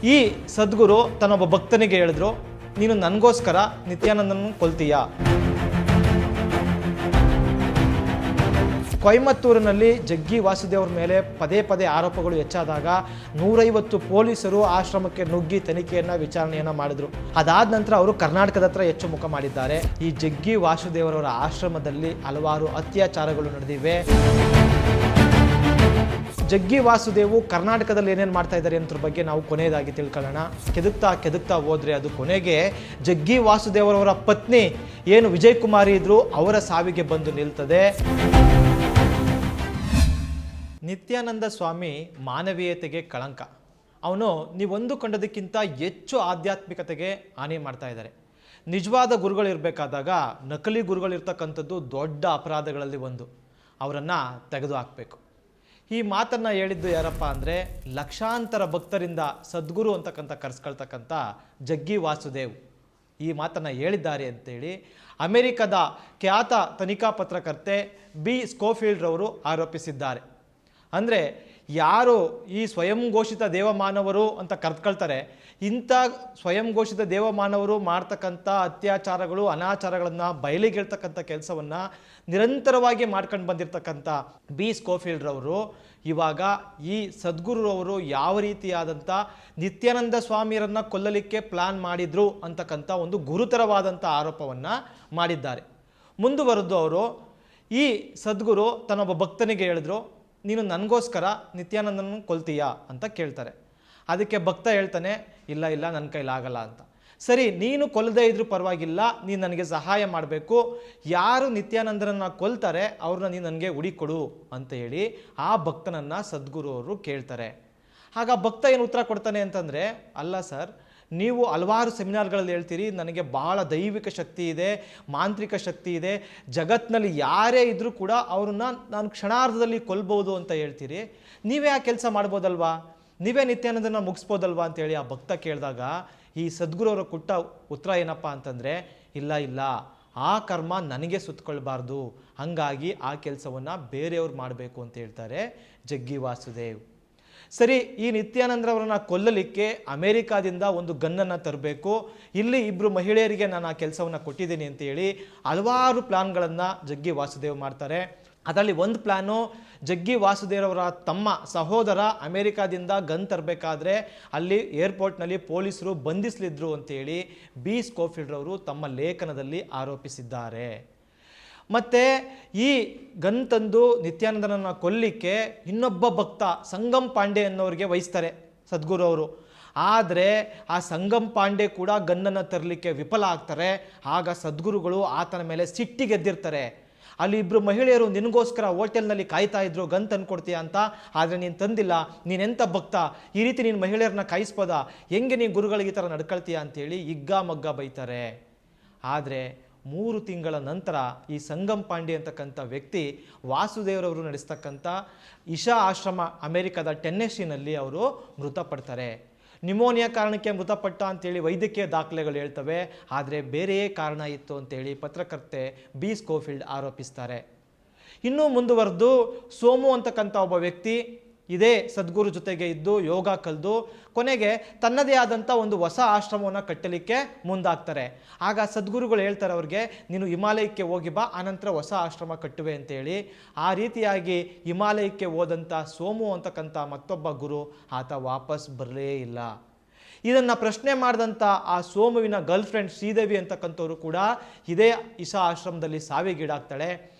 ಈ ಸದ್ಗುರು ತನ್ನೊಬ್ಬ ಭಕ್ತನಿಗೆ ಹೇಳಿದ್ರು, ನೀನು ನನಗೋಸ್ಕರ ನಿತ್ಯಾನಂದನ ಕೊಲ್ತೀಯಾ? ಕೊಯಮತ್ತೂರಿನಲ್ಲಿ ಜಗ್ಗಿ ವಾಸುದೇವ್ರ ಮೇಲೆ ಪದೇ ಪದೇ ಆರೋಪಗಳು ಹೆಚ್ಚಾದಾಗ 150 ಪೊಲೀಸರು ಆಶ್ರಮಕ್ಕೆ ನುಗ್ಗಿ ತನಿಖೆಯನ್ನು ವಿಚಾರಣೆಯನ್ನು ಮಾಡಿದ್ರು. ಅದಾದ ನಂತರ ಅವರು ಕರ್ನಾಟಕದ ಹತ್ರ ಹೆಚ್ಚು ಮುಖ ಮಾಡಿದ್ದಾರೆ. ಈ ಜಗ್ಗಿ ವಾಸುದೇವರವರ ಆಶ್ರಮದಲ್ಲಿ ಹಲವಾರು ಅತ್ಯಾಚಾರಗಳು ನಡೆದಿವೆ. ಜಗ್ಗಿ ವಾಸುದೇವು ಕರ್ನಾಟಕದಲ್ಲಿ ಏನೇನು ಮಾಡ್ತಾ ಇದ್ದಾರೆ ಅನ್ನೋದ್ರ ಬಗ್ಗೆ ನಾವು ಕೊನೆಯದಾಗಿ ತಿಳ್ಕೊಳ್ಳೋಣ. ಕೆದಕ್ತಾ ಹೋದ್ರೆ ಅದು ಕೊನೆಗೆ ಜಗ್ಗಿ ವಾಸುದೇವರವರ ಪತ್ನಿ ಏನು ವಿಜಯ್ ಕುಮಾರಿ ಇದ್ರು ಅವರ ಸಾವಿಗೆ ಬಂದು ನಿಲ್ತದೆ. ನಿತ್ಯಾನಂದ ಸ್ವಾಮಿ ಮಾನವೀಯತೆಗೆ ಕಳಂಕ. ಅವನು ನೀವೊಂದು ಕಂಡದಕ್ಕಿಂತ ಹೆಚ್ಚು ಆಧ್ಯಾತ್ಮಿಕತೆಗೆ ಹಾನಿ ಮಾಡ್ತಾ ಇದ್ದಾರೆ. ನಿಜವಾದ ಗುರುಗಳಿರಬೇಕಾದಾಗ ನಕಲಿ ಗುರುಗಳಿರ್ತಕ್ಕಂಥದ್ದು ದೊಡ್ಡ ಅಪರಾಧಗಳಲ್ಲಿ ಒಂದು. ಅವರನ್ನು ತೆಗೆದು ಹಾಕಬೇಕು. ಈ ಮಾತನ್ನು ಹೇಳಿದ್ದು ಯಾರಪ್ಪ ಅಂದರೆ, ಲಕ್ಷಾಂತರ ಭಕ್ತರಿಂದ ಸದ್ಗುರು ಅಂತಕ್ಕಂಥ ಕರೆಸ್ಕೊಳ್ತಕ್ಕಂಥ ಜಗ್ಗಿ ವಾಸುದೇವ್ ಈ ಮಾತನ್ನು ಹೇಳಿದ್ದಾರೆ ಅಂತೇಳಿ ಅಮೆರಿಕದ ಖ್ಯಾತ ತನಿಖಾ ಪತ್ರಕರ್ತೆ ಬಿ ಸ್ಕೋಫೀಲ್ಡ್ ರವರು ಆರೋಪಿಸಿದ್ದಾರೆ. ಅಂದರೆ ಯಾರು ಈ ಸ್ವಯಂ ಘೋಷಿತ ದೇವಮಾನವರು ಅಂತ ಕರೆದುಕೊಳ್ತಾರೆ, ಇಂಥ ಸ್ವಯಂ ಘೋಷಿತ ದೇವಮಾನವರು ಮಾಡ್ತಕ್ಕಂಥ ಅತ್ಯಾಚಾರಗಳು ಅನಾಚಾರಗಳನ್ನು ಬಯಲಿಗೆಳ್ತಕ್ಕಂಥ ಕೆಲಸವನ್ನು ನಿರಂತರವಾಗಿ ಮಾಡ್ಕೊಂಡು ಬಂದಿರತಕ್ಕಂಥ ಬಿ ಸ್ಕೋಫೀಲ್ಡ್ ರವರು ಇವಾಗ ಈ ಸದ್ಗುರುರವರು ಯಾವ ರೀತಿಯಾದಂಥ ನಿತ್ಯಾನಂದ ಸ್ವಾಮಿಯರನ್ನು ಕೊಲ್ಲಲಿಕ್ಕೆ ಪ್ಲಾನ್ ಮಾಡಿದ್ರು ಅಂತಕ್ಕಂಥ ಒಂದು ಗುರುತರವಾದಂಥ ಆರೋಪವನ್ನು ಮಾಡಿದ್ದಾರೆ. ಮುಂದುವರೆದು ಅವರು ಈ ಸದ್ಗುರು ತನ್ನೊಬ್ಬ ಭಕ್ತನಿಗೆ ಹೇಳಿದ್ರು, ನೀನು ನನಗೋಸ್ಕರ ನಿತ್ಯಾನಂದನ ಕೊಲ್ತೀಯಾ ಅಂತ ಕೇಳ್ತಾರೆ. ಅದಕ್ಕೆ ಭಕ್ತ ಹೇಳ್ತಾನೆ, ಇಲ್ಲ ನನ್ನ ಕೈಲಾಗಲ್ಲ ಅಂತ. ಸರಿ, ನೀನು ಕೊಲ್ಲದೇ ಇದ್ರೂ ಪರವಾಗಿಲ್ಲ, ನೀನು ನನಗೆ ಸಹಾಯ ಮಾಡಬೇಕು, ಯಾರು ನಿತ್ಯಾನಂದನನ್ನು ಕೊಲ್ತಾರೆ ಅವ್ರನ್ನ ನೀನು ನನಗೆ ಹುಡಿಕೊಡು ಅಂತ ಹೇಳಿ ಆ ಭಕ್ತನನ್ನು ಸದ್ಗುರು ಅವರು ಕೇಳ್ತಾರೆ. ಆಗ ಭಕ್ತ ಏನು ಉತ್ತರ ಕೊಡ್ತಾನೆ ಅಂತಂದರೆ, ಅಲ್ಲ ಸರ್, ನೀವು ಹಲವಾರು ಸೆಮಿನಾರ್ಗಳಲ್ಲಿ ಹೇಳ್ತೀರಿ ನನಗೆ ಭಾಳ ದೈವಿಕ ಶಕ್ತಿ ಇದೆ, ಮಾಂತ್ರಿಕ ಶಕ್ತಿ ಇದೆ, ಜಗತ್ತಿನಲ್ಲಿ ಯಾರೇ ಇದ್ದರೂ ಕೂಡ ಅವ್ರನ್ನ ನಾನು ಕ್ಷಣಾರ್ಧದಲ್ಲಿ ಕೊಲ್ಬೋದು ಅಂತ ಹೇಳ್ತೀರಿ. ನೀವೇ ಆ ಕೆಲಸ ಮಾಡ್ಬೋದಲ್ವಾ, ನೀವೇ ನಿತ್ಯಾನಂದನ ಮುಗಿಸ್ಬೋದಲ್ವಾ ಅಂತೇಳಿ ಆ ಭಕ್ತ ಕೇಳಿದಾಗ ಈ ಸದ್ಗುರುವರು ಕೊಟ್ಟ ಉತ್ತರ ಏನಪ್ಪ ಅಂತಂದರೆ, ಇಲ್ಲ ಆ ಕರ್ಮ ನನಗೆ ಸುತ್ತಕೊಳ್ಬಾರ್ದು, ಹಾಗಾಗಿ ಆ ಕೆಲಸವನ್ನು ಬೇರೆಯವ್ರು ಮಾಡಬೇಕು ಅಂತ ಹೇಳ್ತಾರೆ ಜಗ್ಗಿ ವಾಸುದೇವ್. ಸರಿ, ಈ ನಿತ್ಯಾನಂದರವರನ್ನ ಕೊಲ್ಲಲಿಕ್ಕೆ ಅಮೇರಿಕಾದಿಂದ ಒಂದು ಗನ್ನನ್ನು ತರಬೇಕು, ಇಲ್ಲಿ 2 ಮಹಿಳೆಯರಿಗೆ ನಾನು ಆ ಕೆಲಸವನ್ನು ಕೊಟ್ಟಿದ್ದೀನಿ ಅಂತೇಳಿ ಹಲವಾರು ಪ್ಲಾನ್ಗಳನ್ನು ಜಗ್ಗಿ ವಾಸುದೇವ್ ಮಾಡ್ತಾರೆ. ಅದರಲ್ಲಿ ಒಂದು ಪ್ಲಾನು, ಜಗ್ಗಿ ವಾಸುದೇವರವರ ತಮ್ಮ ಸಹೋದರ ಅಮೇರಿಕಾದಿಂದ ಗನ್ ತರಬೇಕಾದ್ರೆ ಅಲ್ಲಿ ಏರ್ಪೋರ್ಟ್ನಲ್ಲಿ ಪೊಲೀಸರು ಬಂಧಿಸಲಿದ್ರು ಅಂತೇಳಿ ಬಿ ಸ್ಕೋಫೀಲ್ಡ್ ಅವರು ತಮ್ಮ ಲೇಖನದಲ್ಲಿ ಆರೋಪಿಸಿದ್ದಾರೆ. ಮತ್ತು ಈ ಗನ್ ತಂದು ನಿತ್ಯಾನಂದನನ್ನು ಕೊಲ್ಲಿಕ್ಕೆ ಇನ್ನೊಬ್ಬ ಭಕ್ತ ಸಂಗಮ್ ಪಾಂಡೆ ಅನ್ನೋರಿಗೆ ವಹಿಸ್ತಾರೆ ಸದ್ಗುರು ಅವರು. ಆದರೆ ಆ ಸಂಗಮ್ ಪಾಂಡೆ ಕೂಡ ಗನ್ನನ್ನು ತರಲಿಕ್ಕೆ ವಿಫಲ ಆಗ್ತಾರೆ. ಆಗ ಸದ್ಗುರುಗಳು ಆತನ ಮೇಲೆ ಸಿಟ್ಟಿಗೆದ್ದಿರ್ತಾರೆ. ಅಲ್ಲಿ 2 ಮಹಿಳೆಯರು ನಿನಗೋಸ್ಕರ ಹೋಟೆಲ್ನಲ್ಲಿ ಕಾಯ್ತಾ ಇದ್ರು, ಗನ್ ತಂದುಕೊಡ್ತೀಯ ಅಂತ, ಆದರೆ ನೀನು ತಂದಿಲ್ಲ, ನೀನೆಂಥ ಭಕ್ತ, ಈ ರೀತಿ ನೀನು ಮಹಿಳೆಯರನ್ನ ಕಾಯಿಸ್ಬೋದ, ಹೆಂಗೆ ನೀನು ಗುರುಗಳಿಗೆ ಈ ಥರ ನಡ್ಕೊಳ್ತೀಯ ಅಂತೇಳಿ ಹಿಗ್ಗಾಮಗ್ಗ ಬೈತಾರೆ. ಆದರೆ 3 ತಿಂಗಳ ನಂತರ ಈ ಸಂಗಮ್ ಪಾಂಡೆ ಅಂತಕ್ಕಂಥ ವ್ಯಕ್ತಿ ವಾಸುದೇವರವರು ನಡೆಸ್ತಕ್ಕಂಥ ಇಶಾ ಆಶ್ರಮ ಅಮೆರಿಕದ ಟೆನ್ನೆಸಿನಲ್ಲಿ ಅವರು ಮೃತಪಡ್ತಾರೆ. ನ್ಯೂಮೋನಿಯಾ ಕಾರಣಕ್ಕೆ ಮೃತಪಟ್ಟ ಅಂತೇಳಿ ವೈದ್ಯಕೀಯ ದಾಖಲೆಗಳು ಹೇಳ್ತವೆ, ಆದರೆ ಬೇರೆಯೇ ಕಾರಣ ಇತ್ತು ಅಂತೇಳಿ ಪತ್ರಕರ್ತೆ ಬಿ ಸ್ಕೋಫೀಲ್ಡ್ ಆರೋಪಿಸ್ತಾರೆ. ಇನ್ನೂ ಮುಂದುವರೆದು ಸೋಮು ಅಂತಕ್ಕಂಥ ಒಬ್ಬ ವ್ಯಕ್ತಿ ಇದೇ ಸದ್ಗುರು ಜೊತೆಗೆ ಇದ್ದು ಯೋಗ ಕಲಿದು ಕೊನೆಗೆ ತನ್ನದೇ ಆದಂಥ ಒಂದು ಹೊಸ ಆಶ್ರಮವನ್ನು ಕಟ್ಟಲಿಕ್ಕೆ ಮುಂದಾಗ್ತಾರೆ. ಆಗ ಸದ್ಗುರುಗಳು ಹೇಳ್ತಾರೆ ಅವ್ರಿಗೆ, ನೀನು ಹಿಮಾಲಯಕ್ಕೆ ಹೋಗಿ ಬಾ, ಆನಂತರ ಹೊಸ ಆಶ್ರಮ ಕಟ್ಟುವೆ ಅಂತೇಳಿ. ಆ ರೀತಿಯಾಗಿ ಹಿಮಾಲಯಕ್ಕೆ ಹೋದಂಥ ಸೋಮು ಅಂತಕ್ಕಂಥ ಮತ್ತೊಬ್ಬ ಗುರು ಆತ ವಾಪಸ್ ಬರಲೇ ಇಲ್ಲ. ಇದನ್ನು ಪ್ರಶ್ನೆ ಮಾಡಿದಂಥ ಆ ಸೋಮುವಿನ ಗರ್ಲ್ ಫ್ರೆಂಡ್ ಶ್ರೀದೇವಿ ಅಂತಕ್ಕಂಥವ್ರು ಕೂಡ ಇದೇ ಇಶಾ ಆಶ್ರಮದಲ್ಲಿ ಸಾವಿಗೀಡಾಗ್ತಾಳೆ.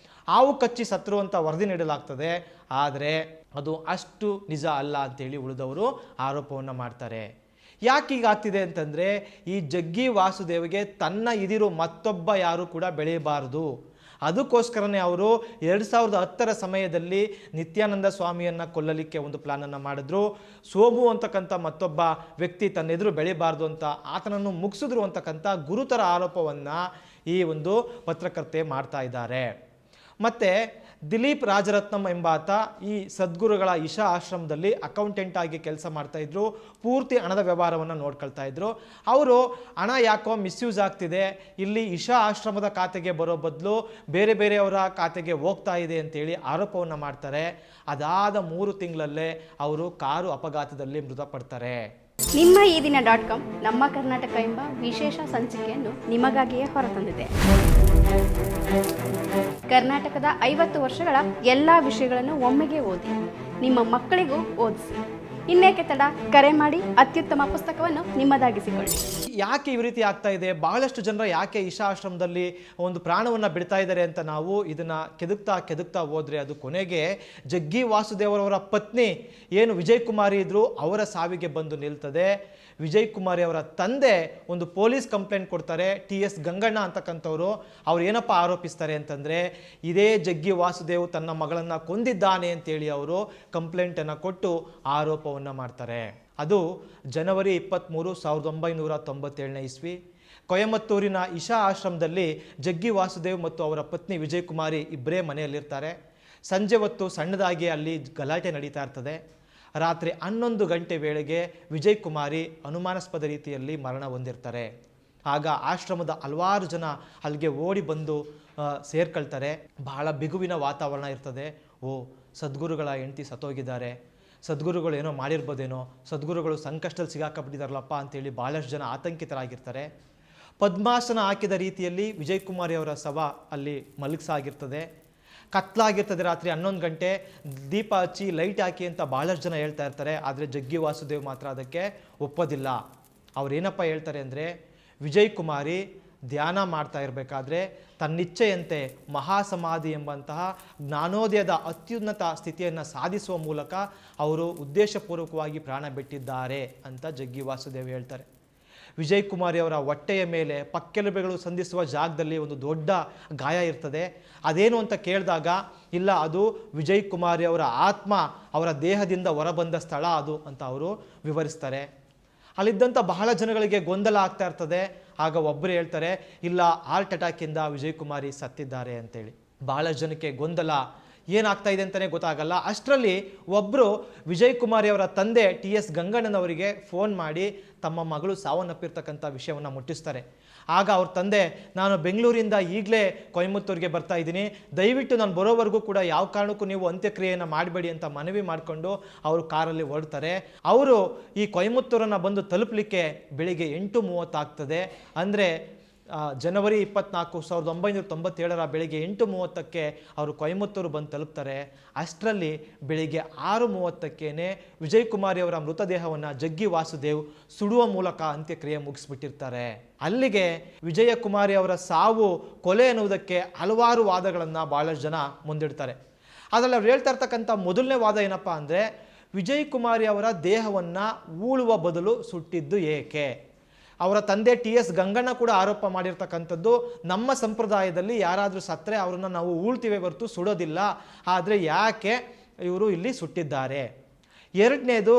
ಹಾವು ಕಚ್ಚಿ ಸತ್ರು ಅಂತ ವರದಿ ನೀಡಲಾಗ್ತದೆ, ಆದರೆ ಅದು ಅಷ್ಟು ನಿಜ ಅಲ್ಲ ಅಂತೇಳಿ ಉಳಿದವರು ಆರೋಪವನ್ನು ಮಾಡ್ತಾರೆ. ಯಾಕೆ ಹೀಗಾಗ್ತಿದೆ ಅಂತಂದರೆ, ಈ ಜಗ್ಗಿ ವಾಸುದೇವ್ಗೆ ತನ್ನ ಇದಿರು ಮತ್ತೊಬ್ಬ ಯಾರು ಕೂಡ ಬೆಳೆಯಬಾರದು. ಅದಕ್ಕೋಸ್ಕರನೇ ಅವರು 2010ರ ಸಮಯದಲ್ಲಿ ನಿತ್ಯಾನಂದ ಸ್ವಾಮಿಯನ್ನು ಕೊಲ್ಲಲಿಕ್ಕೆ ಒಂದು ಪ್ಲಾನನ್ನು ಮಾಡಿದ್ರು. ಸೋಮು ಅಂತಕ್ಕಂಥ ಮತ್ತೊಬ್ಬ ವ್ಯಕ್ತಿ ತನ್ನ ಎದುರು ಬೆಳೆಯಬಾರ್ದು ಅಂತ ಆತನನ್ನು ಮುಗಿಸಿದ್ರು ಅಂತಕ್ಕಂಥ ಗುರುತರ ಆರೋಪವನ್ನು ಈ ಒಂದು ಪತ್ರಕರ್ತೆ ಮಾಡ್ತಾ ಇದ್ದಾರೆ. ಮತ್ತು ದಿಲೀಪ್ ರಾಜರತ್ನಂ ಎಂಬಾತ ಈ ಸದ್ಗುರುಗಳ ಇಶಾ ಆಶ್ರಮದಲ್ಲಿ ಅಕೌಂಟೆಂಟ್ ಆಗಿ ಕೆಲಸ ಮಾಡ್ತಾಯಿದ್ರು. ಪೂರ್ತಿ ಹಣದ ವ್ಯವಹಾರವನ್ನು ನೋಡ್ಕೊಳ್ತಾ ಇದ್ರು. ಅವರು ಹಣ ಯಾಕೋ ಮಿಸ್ಯೂಸ್ ಆಗ್ತಿದೆ, ಇಲ್ಲಿ ಇಶಾ ಆಶ್ರಮದ ಖಾತೆಗೆ ಬರೋ ಬದಲು ಬೇರೆಯವರ ಖಾತೆಗೆ ಹೋಗ್ತಾ ಇದೆ ಅಂತೇಳಿ ಆರೋಪವನ್ನು ಮಾಡ್ತಾರೆ. ಅದಾದ 3 ತಿಂಗಳಲ್ಲೇ ಅವರು ಕಾರು ಅಪಘಾತದಲ್ಲಿ ಮೃತಪಡ್ತಾರೆ. ನಿಮ್ಮ ಈ ದಿನ .com ನಮ್ಮ ಕರ್ನಾಟಕ ಎಂಬ ವಿಶೇಷ ಸಂಚಿಕೆಯನ್ನು ನಿಮಗಾಗಿಯೇ ಹೊರತಂದಿದೆ. ಕರ್ನಾಟಕದ 50 ವರ್ಷಗಳ ಎಲ್ಲ ವಿಷಯಗಳನ್ನು ಒಮ್ಮೆಗೆ ಓದಿ ನಿಮ್ಮ ಮಕ್ಕಳಿಗೂ ಓದಿಸಿ. ಇನ್ನೇಕೆ ತಡ, ಕರೆ ಮಾಡಿ ಅತ್ಯುತ್ತಮ ಪುಸ್ತಕವನ್ನು ನಿಮ್ಮದಾಗಿಸಿಕೊಳ್ಳಿ. ಯಾಕೆ ಈ ರೀತಿ ಆಗ್ತಾ ಇದೆ, ಬಹಳಷ್ಟು ಜನರ ಯಾಕೆ ಇಶಾ ಆಶ್ರಮದಲ್ಲಿ ಒಂದು ಪ್ರಾಣವನ್ನು ಬಿಡ್ತಾ ಇದ್ದಾರೆ ಅಂತ ನಾವು ಇದನ್ನು ಕೆದಕ್ತಾ ಹೋದರೆ ಅದು ಕೊನೆಗೆ ಜಗ್ಗಿ ವಾಸುದೇವರವರ ಪತ್ನಿ ಏನು ವಿಜಯ್ ಕುಮಾರಿ ಇದ್ರು ಅವರ ಸಾವಿಗೆ ಬಂದು ನಿಲ್ತದೆ. ವಿಜಯ್ ಕುಮಾರಿ ಅವರ ತಂದೆ ಒಂದು ಪೊಲೀಸ್ ಕಂಪ್ಲೇಂಟ್ ಕೊಡ್ತಾರೆ. TS ಗಂಗಣ್ಣ ಅಂತಕ್ಕಂಥವ್ರು ಅವ್ರು ಏನಪ್ಪ ಆರೋಪಿಸ್ತಾರೆ ಅಂತಂದರೆ, ಇದೇ ಜಗ್ಗಿ ವಾಸುದೇವ್ ತನ್ನ ಮಗಳನ್ನು ಕೊಂದಿದ್ದಾನೆ ಅಂತೇಳಿ ಅವರು ಕಂಪ್ಲೇಂಟನ್ನು ಕೊಟ್ಟು ಆರೋಪವನ್ನು ಮಾಡ್ತಾರೆ. ಅದು ಜನವರಿ 23, 1997 ಇಸ್ವಿ ಕೊಯಮತ್ತೂರಿನ ಇಶಾ ಆಶ್ರಮದಲ್ಲಿ ಜಗ್ಗಿ ವಾಸುದೇವ್ ಮತ್ತು ಅವರ ಪತ್ನಿ ವಿಜಯ್ ಕುಮಾರಿ ಇಬ್ಬರೇ ಮನೆಯಲ್ಲಿರ್ತಾರೆ. ಸಂಜೆ ಹೊತ್ತು ಸಣ್ಣದಾಗಿ ಅಲ್ಲಿ ಗಲಾಟೆ ನಡೀತಾ ಇರ್ತದೆ. ರಾತ್ರಿ 11 ಗಂಟೆ ವೇಳೆಗೆ ವಿಜಯ್ ಕುಮಾರಿ ಅನುಮಾನಾಸ್ಪದ ರೀತಿಯಲ್ಲಿ ಮರಣ ಹೊಂದಿರ್ತಾರೆ. ಆಗ ಆಶ್ರಮದ ಹಲವಾರು ಜನ ಅಲ್ಲಿಗೆ ಓಡಿ ಬಂದು ಸೇರ್ಕೊಳ್ತಾರೆ. ಬಹಳ ಬಿಗುವಿನ ವಾತಾವರಣ ಇರ್ತದೆ. ಸದ್ಗುರುಗಳ ಹೆಂಡತಿ ಸತ್ತೋಗಿದ್ದಾರೆ, ಸದ್ಗುರುಗಳು ಏನೋ ಮಾಡಿರ್ಬೋದೇನೋ, ಸದ್ಗುರುಗಳು ಸಂಕಷ್ಟದಲ್ಲಿ ಸಿಗಾಕಬಿಟ್ಟಿದಾರಲ್ಲಪ್ಪ ಅಂತೇಳಿ ಭಾಳಷ್ಟು ಜನ ಆತಂಕಿತರಾಗಿರ್ತಾರೆ. ಪದ್ಮಾಸನ ಹಾಕಿದ ರೀತಿಯಲ್ಲಿ ವಿಜಯ್ ಕುಮಾರಿ ಅವರ ಶವ ಅಲ್ಲಿ ಮಲಗಿಸಾಗಿರ್ತದೆ. ಕತ್ಲಾಗಿರ್ತದೆ. ರಾತ್ರಿ 11 ಗಂಟೆ ದೀಪ ಹಚ್ಚಿ ಲೈಟ್ ಹಾಕಿ ಅಂತ ಭಾಳಷ್ಟು ಜನ ಹೇಳ್ತಾ ಇರ್ತಾರೆ. ಆದರೆ ಜಗ್ಗಿ ವಾಸುದೇವ್ ಮಾತ್ರ ಅದಕ್ಕೆ ಒಪ್ಪೋದಿಲ್ಲ. ಅವ್ರೇನಪ್ಪ ಹೇಳ್ತಾರೆ ಅಂದರೆ, ವಿಜಯ್ ಕುಮಾರಿ ಧ್ಯಾನ ಮಾಡ್ತಾ ಇರಬೇಕಾದ್ರೆ ತನ್ನಿಚ್ಛೆಯಂತೆ ಮಹಾಸಮಾಧಿ ಎಂಬಂತಹ ಜ್ಞಾನೋದಯದ ಅತ್ಯುನ್ನತ ಸ್ಥಿತಿಯನ್ನು ಸಾಧಿಸುವ ಮೂಲಕ ಅವರು ಉದ್ದೇಶಪೂರ್ವಕವಾಗಿ ಪ್ರಾಣ ಬಿಟ್ಟಿದ್ದಾರೆ ಅಂತ ಜಗ್ಗಿ ವಾಸುದೇವ್ ಹೇಳ್ತಾರೆ. ವಿಜಯ್ ಕುಮಾರಿ ಅವರ ಹೊಟ್ಟೆಯ ಮೇಲೆ ಪಕ್ಕೆಲುಬೆಗಳು ಸಂಧಿಸುವ ಜಾಗದಲ್ಲಿ ಒಂದು ದೊಡ್ಡ ಗಾಯ ಇರ್ತದೆ. ಅದೇನು ಅಂತ ಕೇಳಿದಾಗ, ಇಲ್ಲ ಅದು ವಿಜಯ್ ಕುಮಾರಿ ಅವರ ಆತ್ಮ ಅವರ ದೇಹದಿಂದ ಹೊರಬಂದ ಸ್ಥಳ ಅದು ಅಂತ ಅವರು ವಿವರಿಸ್ತಾರೆ. ಅಲ್ಲಿದ್ದಂಥ ಬಹಳ ಜನಗಳಿಗೆ ಗೊಂದಲ ಆಗ್ತಾ ಇರ್ತದೆ. ಆಗ ಒಬ್ಬರು ಹೇಳ್ತಾರೆ, ಇಲ್ಲ ಹಾರ್ಟ್ ಅಟ್ಯಾಕಿಂದ ವಿಜಯ್ ಕುಮಾರಿ ಸತ್ತಿದ್ದಾರೆ ಅಂತೇಳಿ. ಬಹಳ ಜನಕ್ಕೆ ಗೊಂದಲ, ಏನಾಗ್ತಾ ಇದೆ ಅಂತಲೇ ಗೊತ್ತಾಗಲ್ಲ. ಅಷ್ಟರಲ್ಲಿ ಒಬ್ಬರು ವಿಜಯ್ ಕುಮಾರಿ ಅವರ ತಂದೆ TS ಗಂಗಣ್ಣನವರಿಗೆ ಫೋನ್ ಮಾಡಿ ತಮ್ಮ ಮಗಳು ಸಾವನ್ನಪ್ಪಿರ್ತಕ್ಕಂಥ ವಿಷಯವನ್ನು ಮುಟ್ಟಿಸ್ತಾರೆ. ಆಗ ಅವ್ರ ತಂದೆ, ನಾನು ಬೆಂಗಳೂರಿಂದ ಈಗಲೇ ಕೊಯಮತ್ತೂರಿಗೆ ಬರ್ತಾ ಇದ್ದೀನಿ, ದಯವಿಟ್ಟು ನಾನು ಬರೋವರೆಗೂ ಕೂಡ ಯಾವ ಕಾರಣಕ್ಕೂ ನೀವು ಅಂತ್ಯಕ್ರಿಯೆಯನ್ನು ಮಾಡಬೇಡಿ ಅಂತ ಮನವಿ ಮಾಡಿಕೊಂಡು ಅವರು ಕಾರಲ್ಲಿ ಹೊರಡ್ತಾರೆ. ಅವರು ಈ ಕೊಯಮತ್ತೂರನ್ನು ಬಂದು ತಲುಪಲಿಕ್ಕೆ ಬೆಳಿಗ್ಗೆ 8:30 ಆಗ್ತದೆ. ಅಂದರೆ ಜನವರಿ 24, 1997 ಬೆಳಿಗ್ಗೆ 8:30ಕ್ಕೆ ಅವರು ಕೊಯಮತ್ತೂರು ಬಂದು ತಲುಪ್ತಾರೆ. ಅಷ್ಟರಲ್ಲಿ ಬೆಳಿಗ್ಗೆ 6:30ಕ್ಕೇ ವಿಜಯ್ ಕುಮಾರಿ ಅವರ ಮೃತದೇಹವನ್ನು ಜಗ್ಗಿ ವಾಸುದೇವ್ ಸುಡುವ ಮೂಲಕ ಅಂತ್ಯಕ್ರಿಯೆ ಮುಗಿಸ್ಬಿಟ್ಟಿರ್ತಾರೆ. ಅಲ್ಲಿಗೆ ವಿಜಯ ಕುಮಾರಿ ಅವರ ಸಾವು ಕೊಲೆ ಎನ್ನುವುದಕ್ಕೆ ಹಲವಾರು ವಾದಗಳನ್ನು ಭಾಳಷ್ಟು ಜನ ಮುಂದಿಡ್ತಾರೆ. ಅದರಲ್ಲಿ ಅವ್ರು ಹೇಳ್ತಾ ಇರ್ತಕ್ಕಂಥ ಮೊದಲನೇ ವಾದ ಏನಪ್ಪ ಅಂದರೆ, ವಿಜಯ್ ಕುಮಾರಿ ಅವರ ದೇಹವನ್ನು ಹೂಳುವ ಬದಲು ಸುಟ್ಟಿದ್ದು ಏಕೆ? ಅವರ ತಂದೆ TS ಗಂಗಣ್ಣ ಕೂಡ ಆರೋಪ ಮಾಡಿರ್ತಕ್ಕಂಥದ್ದು, ನಮ್ಮ ಸಂಪ್ರದಾಯದಲ್ಲಿ ಯಾರಾದರೂ ಸತ್ತರೆ ಅವರನ್ನು ನಾವು ಹೂಳ್ತೀವಿ ಹೊರತು ಸುಡೋದಿಲ್ಲ, ಆದರೆ ಯಾಕೆ ಇವರು ಇಲ್ಲಿ ಸುಟ್ಟಿದ್ದಾರೆ? ಎರಡನೇದು,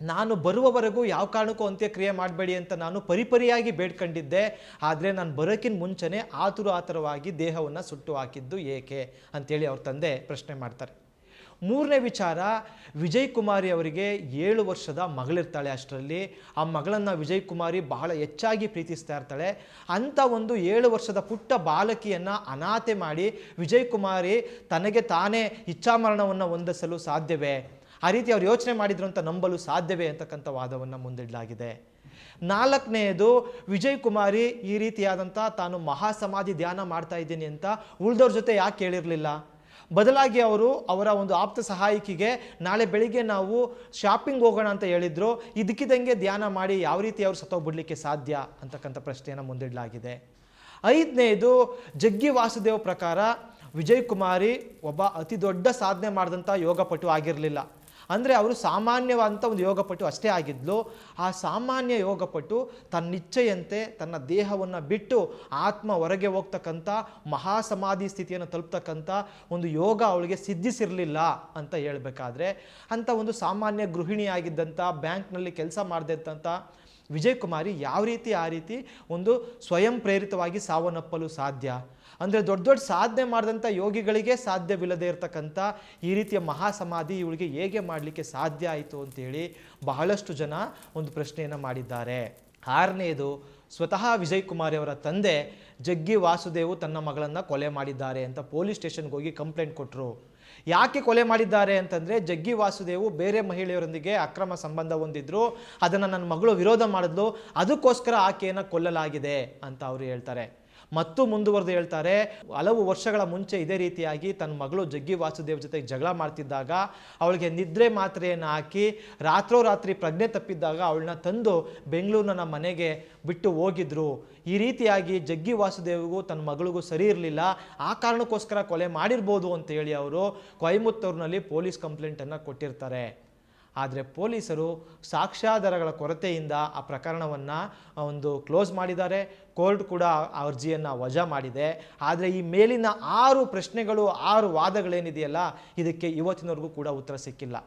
ನಾನು ಬರುವವರೆಗೂ ಯಾವ ಕಾರಣಕ್ಕೂ ಅಂತ್ಯಕ್ರಿಯೆ ಮಾಡಬೇಡಿ ಅಂತ ನಾನು ಪರಿಪರಿಯಾಗಿ ಬೇಡ್ಕೊಂಡಿದ್ದೆ, ಆದರೆ ನಾನು ಬರೋಕ್ಕಿಂತ ಮುಂಚೆನೇ ಆತುರವಾಗಿ ದೇಹವನ್ನು ಸುಟ್ಟು ಹಾಕಿದ್ದು ಏಕೆ ಅಂತೇಳಿ ಅವ್ರ ತಂದೆ ಪ್ರಶ್ನೆ ಮಾಡ್ತಾರೆ. ಮೂರನೇ ವಿಚಾರ, ವಿಜಯ್ ಕುಮಾರಿ ಅವರಿಗೆ 7 ವರ್ಷದ ಮಗಳಿರ್ತಾಳೆ. ಅಷ್ಟರಲ್ಲಿ ಆ ಮಗಳನ್ನು ವಿಜಯ್ ಕುಮಾರಿ ಬಹಳ ಹೆಚ್ಚಾಗಿ ಪ್ರೀತಿಸ್ತಾ ಇರ್ತಾಳೆ. ಅಂಥ ಒಂದು 7 ವರ್ಷದ ಪುಟ್ಟ ಬಾಲಕಿಯನ್ನು ಅನಾಥೆ ಮಾಡಿ ವಿಜಯ್ ಕುಮಾರಿ ತನಗೆ ತಾನೇ ಇಚ್ಛಾಮರಣವನ್ನು ಹೊಂದಿಸಲು ಸಾಧ್ಯವೇ? ಆ ರೀತಿ ಅವ್ರು ಯೋಚನೆ ಮಾಡಿದ್ರು ಅಂತ ನಂಬಲು ಸಾಧ್ಯವೇ ಅಂತಕ್ಕಂಥ ವಾದವನ್ನು ಮುಂದಿಡಲಾಗಿದೆ. ನಾಲ್ಕನೆಯದು, ವಿಜಯ್ ಕುಮಾರಿ ಈ ರೀತಿಯಾದಂಥ ತಾನು ಮಹಾಸಮಾಧಿ ಧ್ಯಾನ ಮಾಡ್ತಾ ಇದ್ದೀನಿ ಅಂತ ಉಳಿದವ್ರ ಜೊತೆ ಯಾಕೆ ಹೇಳಿರಲಿಲ್ಲ? ಬದಲಾಗಿ ಅವರು ಅವರ ಒಂದು ಆಪ್ತ ಸಹಾಯಕಿಗೆ ನಾಳೆ ಬೆಳಿಗ್ಗೆ ನಾವು ಶಾಪಿಂಗ್ ಹೋಗೋಣ ಅಂತ ಹೇಳಿದ್ರು, ಇದಕ್ಕಿದ್ದಂಗೆ ಧ್ಯಾನ ಮಾಡಿ ಯಾವ ರೀತಿ ಅವರು ಸತ್ತೋಗ್ಬಿಡ್ಲಿಕ್ಕೆ ಸಾಧ್ಯ ಅಂತಕ್ಕಂಥ ಪ್ರಶ್ನೆಯನ್ನು ಮುಂದಿಡಲಾಗಿದೆ. ಐದನೇದು, ಜಗ್ಗಿ ವಾಸುದೇವ್ ಪ್ರಕಾರ ವಿಜಯ್ ಕುಮಾರಿ ಒಬ್ಬ ಅತಿ ದೊಡ್ಡ ಸಾಧನೆ ಮಾಡಿದಂಥ ಯೋಗಪಟು ಆಗಿರಲಿಲ್ಲ. ಅಂದರೆ ಅವರು ಸಾಮಾನ್ಯವಾದಂಥ ಒಂದು ಯೋಗಪಟು ಅಷ್ಟೇ ಆಗಿದ್ಲು. ಆ ಸಾಮಾನ್ಯ ಯೋಗಪಟು ತನ್ನಿಚ್ಛೆಯಂತೆ ತನ್ನ ದೇಹವನ್ನು ಬಿಟ್ಟು ಆತ್ಮ ಹೊರಗೆ ಹೋಗ್ತಕ್ಕಂಥ ಮಹಾಸಮಾಧಿ ಸ್ಥಿತಿಯನ್ನು ತಲುಪ್ತಕ್ಕಂಥ ಒಂದು ಯೋಗ ಅವಳಿಗೆ ಸಿದ್ಧಿಸಿರಲಿಲ್ಲ ಅಂತ ಹೇಳಬೇಕಾದ್ರೆ, ಅಂಥ ಒಂದು ಸಾಮಾನ್ಯ ಗೃಹಿಣಿಯಾಗಿದ್ದಂಥ ಬ್ಯಾಂಕ್ನಲ್ಲಿ ಕೆಲಸ ಮಾಡದಂಥ ವಿಜಯ್ ಕುಮಾರಿ ಯಾವ ರೀತಿ ಆ ರೀತಿ ಒಂದು ಸ್ವಯಂ ಪ್ರೇರಿತವಾಗಿ ಸಾವನ್ನಪ್ಪಲು ಸಾಧ್ಯ? ಅಂದರೆ ದೊಡ್ಡ ದೊಡ್ಡ ಸಾಧನೆ ಮಾಡಿದಂಥ ಯೋಗಿಗಳಿಗೆ ಸಾಧ್ಯವಿಲ್ಲದೆ ಇರತಕ್ಕಂಥ ಈ ರೀತಿಯ ಮಹಾಸಮಾಧಿ ಇವಳಿಗೆ ಹೇಗೆ ಮಾಡಲಿಕ್ಕೆ ಸಾಧ್ಯ ಆಯಿತು ಅಂತೇಳಿ ಬಹಳಷ್ಟು ಜನ ಒಂದು ಪ್ರಶ್ನೆಯನ್ನು ಮಾಡಿದ್ದಾರೆ. ಆರನೇದು, ಸ್ವತಃ ವಿಜಯ್ ಕುಮಾರಿ ಅವರ ತಂದೆ ಜಗ್ಗಿ ವಾಸುದೇವ್ ತನ್ನ ಮಗಳನ್ನು ಕೊಲೆ ಮಾಡಿದ್ದಾರೆ ಅಂತ ಪೊಲೀಸ್ ಸ್ಟೇಷನ್ಗೆ ಹೋಗಿ ಕಂಪ್ಲೇಂಟ್ ಕೊಟ್ಟರು. ಯಾಕೆ ಕೊಲೆ ಮಾಡಿದ್ದಾರೆ ಅಂತಂದರೆ ಜಗ್ಗಿ ವಾಸುದೇವು ಬೇರೆ ಮಹಿಳೆಯರೊಂದಿಗೆ ಅಕ್ರಮ ಸಂಬಂಧ ಹೊಂದಿದ್ರು, ಅದನ್ನು ನನ್ನ ಮಗಳು ವಿರೋಧ ಮಾಡಿದ್ಲು, ಅದಕ್ಕೋಸ್ಕರ ಆಕೆಯನ್ನು ಕೊಲ್ಲಲಾಗಿದೆ ಅಂತ ಅವರು ಹೇಳ್ತಾರೆ. ಮತ್ತು ಮುಂದುವರೆದು ಹೇಳ್ತಾರೆ, ಹಲವು ವರ್ಷಗಳ ಮುಂಚೆ ಇದೇ ರೀತಿಯಾಗಿ ತನ್ನ ಮಗಳು ಜಗ್ಗಿ ವಾಸುದೇವ್ ಜೊತೆ ಜಗಳ ಮಾಡ್ತಿದ್ದಾಗ ಅವಳಿಗೆ ನಿದ್ರೆ ಮಾತ್ರೆಯನ್ನು ಹಾಕಿ ರಾತ್ರೋರಾತ್ರಿ ಪ್ರಜ್ಞೆ ತಪ್ಪಿದ್ದಾಗ ಅವಳನ್ನ ತಂದು ಬೆಂಗಳೂರಿನ ನಮ್ಮ ಮನೆಗೆ ಬಿಟ್ಟು ಹೋಗಿದ್ರು. ಈ ರೀತಿಯಾಗಿ ಜಗ್ಗಿ ವಾಸುದೇವ್ಗೂ ತನ್ನ ಮಗಳಿಗೂ ಸರಿ ಇರಲಿಲ್ಲ, ಆ ಕಾರಣಕ್ಕೋಸ್ಕರ ಕೊಲೆ ಮಾಡಿರ್ಬೋದು ಅಂತೇಳಿ ಅವರು ಕೊಯಮತ್ತೂರಿನಲ್ಲಿ ಪೊಲೀಸ್ ಕಂಪ್ಲೇಂಟನ್ನು ಕೊಟ್ಟಿರ್ತಾರೆ. ಆದರೆ ಪೊಲೀಸರು ಸಾಕ್ಷ್ಯಾಧಾರಗಳ ಕೊರತೆಯಿಂದ ಆ ಪ್ರಕರಣವನ್ನು ಒಂದು ಕ್ಲೋಸ್ ಮಾಡಿದ್ದಾರೆ. ಕೋರ್ಟ್ ಕೂಡ ಅರ್ಜಿಯನ್ನು ವಜಾ ಮಾಡಿದೆ. ಆದರೆ ಈ ಮೇಲಿನ 6 ಪ್ರಶ್ನೆಗಳು 6 ವಾದಗಳೇನಿದೆಯಲ್ಲ, ಇದಕ್ಕೆ ಇವತ್ತಿನವರೆಗೂ ಕೂಡ ಉತ್ತರ ಸಿಕ್ಕಿಲ್ಲ.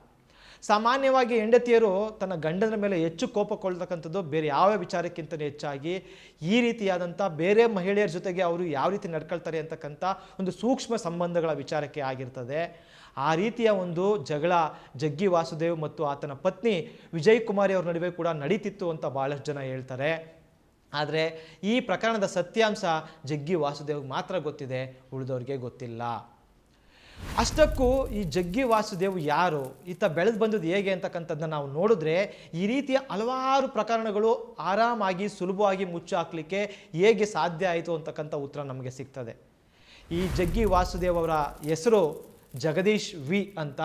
ಸಾಮಾನ್ಯವಾಗಿ ಹೆಂಡತಿಯರು ತನ್ನ ಗಂಡನ ಮೇಲೆ ಹೆಚ್ಚು ಕೋಪಗೊಳ್ತಕ್ಕಂಥದ್ದು ಬೇರೆ ಯಾವ ವಿಚಾರಕ್ಕಿಂತ ಹೆಚ್ಚಾಗಿ ಈ ರೀತಿಯಾದಂಥ ಬೇರೆ ಮಹಿಳೆಯರ ಜೊತೆಗೆ ಅವರು ಯಾವ ರೀತಿ ನಡ್ಕೊಳ್ತಾರೆ ಅಂತಕ್ಕಂಥ ಒಂದು ಸೂಕ್ಷ್ಮ ಸಂಬಂಧಗಳ ವಿಚಾರಕ್ಕೆ ಆಗಿರ್ತದೆ. ಆ ರೀತಿಯ ಒಂದು ಜಗಳ ಜಗ್ಗಿ ವಾಸುದೇವ್ ಮತ್ತು ಆತನ ಪತ್ನಿ ವಿಜಯ್ ಕುಮಾರಿ ಅವ್ರ ನಡುವೆ ಕೂಡ ನಡೀತಿತ್ತು ಅಂತ ಭಾಳಷ್ಟು ಜನ ಹೇಳ್ತಾರೆ. ಆದರೆ ಈ ಪ್ರಕರಣದ ಸತ್ಯಾಂಶ ಜಗ್ಗಿ ವಾಸುದೇವ್ ಮಾತ್ರ ಗೊತ್ತಿದೆ, ಉಳಿದವ್ರಿಗೆ ಗೊತ್ತಿಲ್ಲ. ಅಷ್ಟಕ್ಕೂ ಈ ಜಗ್ಗಿ ವಾಸುದೇವ್ ಯಾರು, ಈತ ಬೆಳೆದು ಬಂದದ್ದು ಹೇಗೆ ಅಂತಕ್ಕಂಥದ್ದನ್ನ ನಾವು ನೋಡಿದ್ರೆ ಈ ರೀತಿಯ ಹಲವಾರು ಪ್ರಕರಣಗಳು ಆರಾಮಾಗಿ ಸುಲಭವಾಗಿ ಮುಚ್ಚು ಹಾಕಲಿಕ್ಕೆ ಹೇಗೆ ಸಾಧ್ಯ ಆಯಿತು ಅಂತಕ್ಕಂಥ ಉತ್ತರ ನಮಗೆ ಸಿಗ್ತದೆ. ಈ ಜಗ್ಗಿ ವಾಸುದೇವ್ ಅವರ ಹೆಸರು ಜಗದೀಶ್ ವಿ ಅಂತ.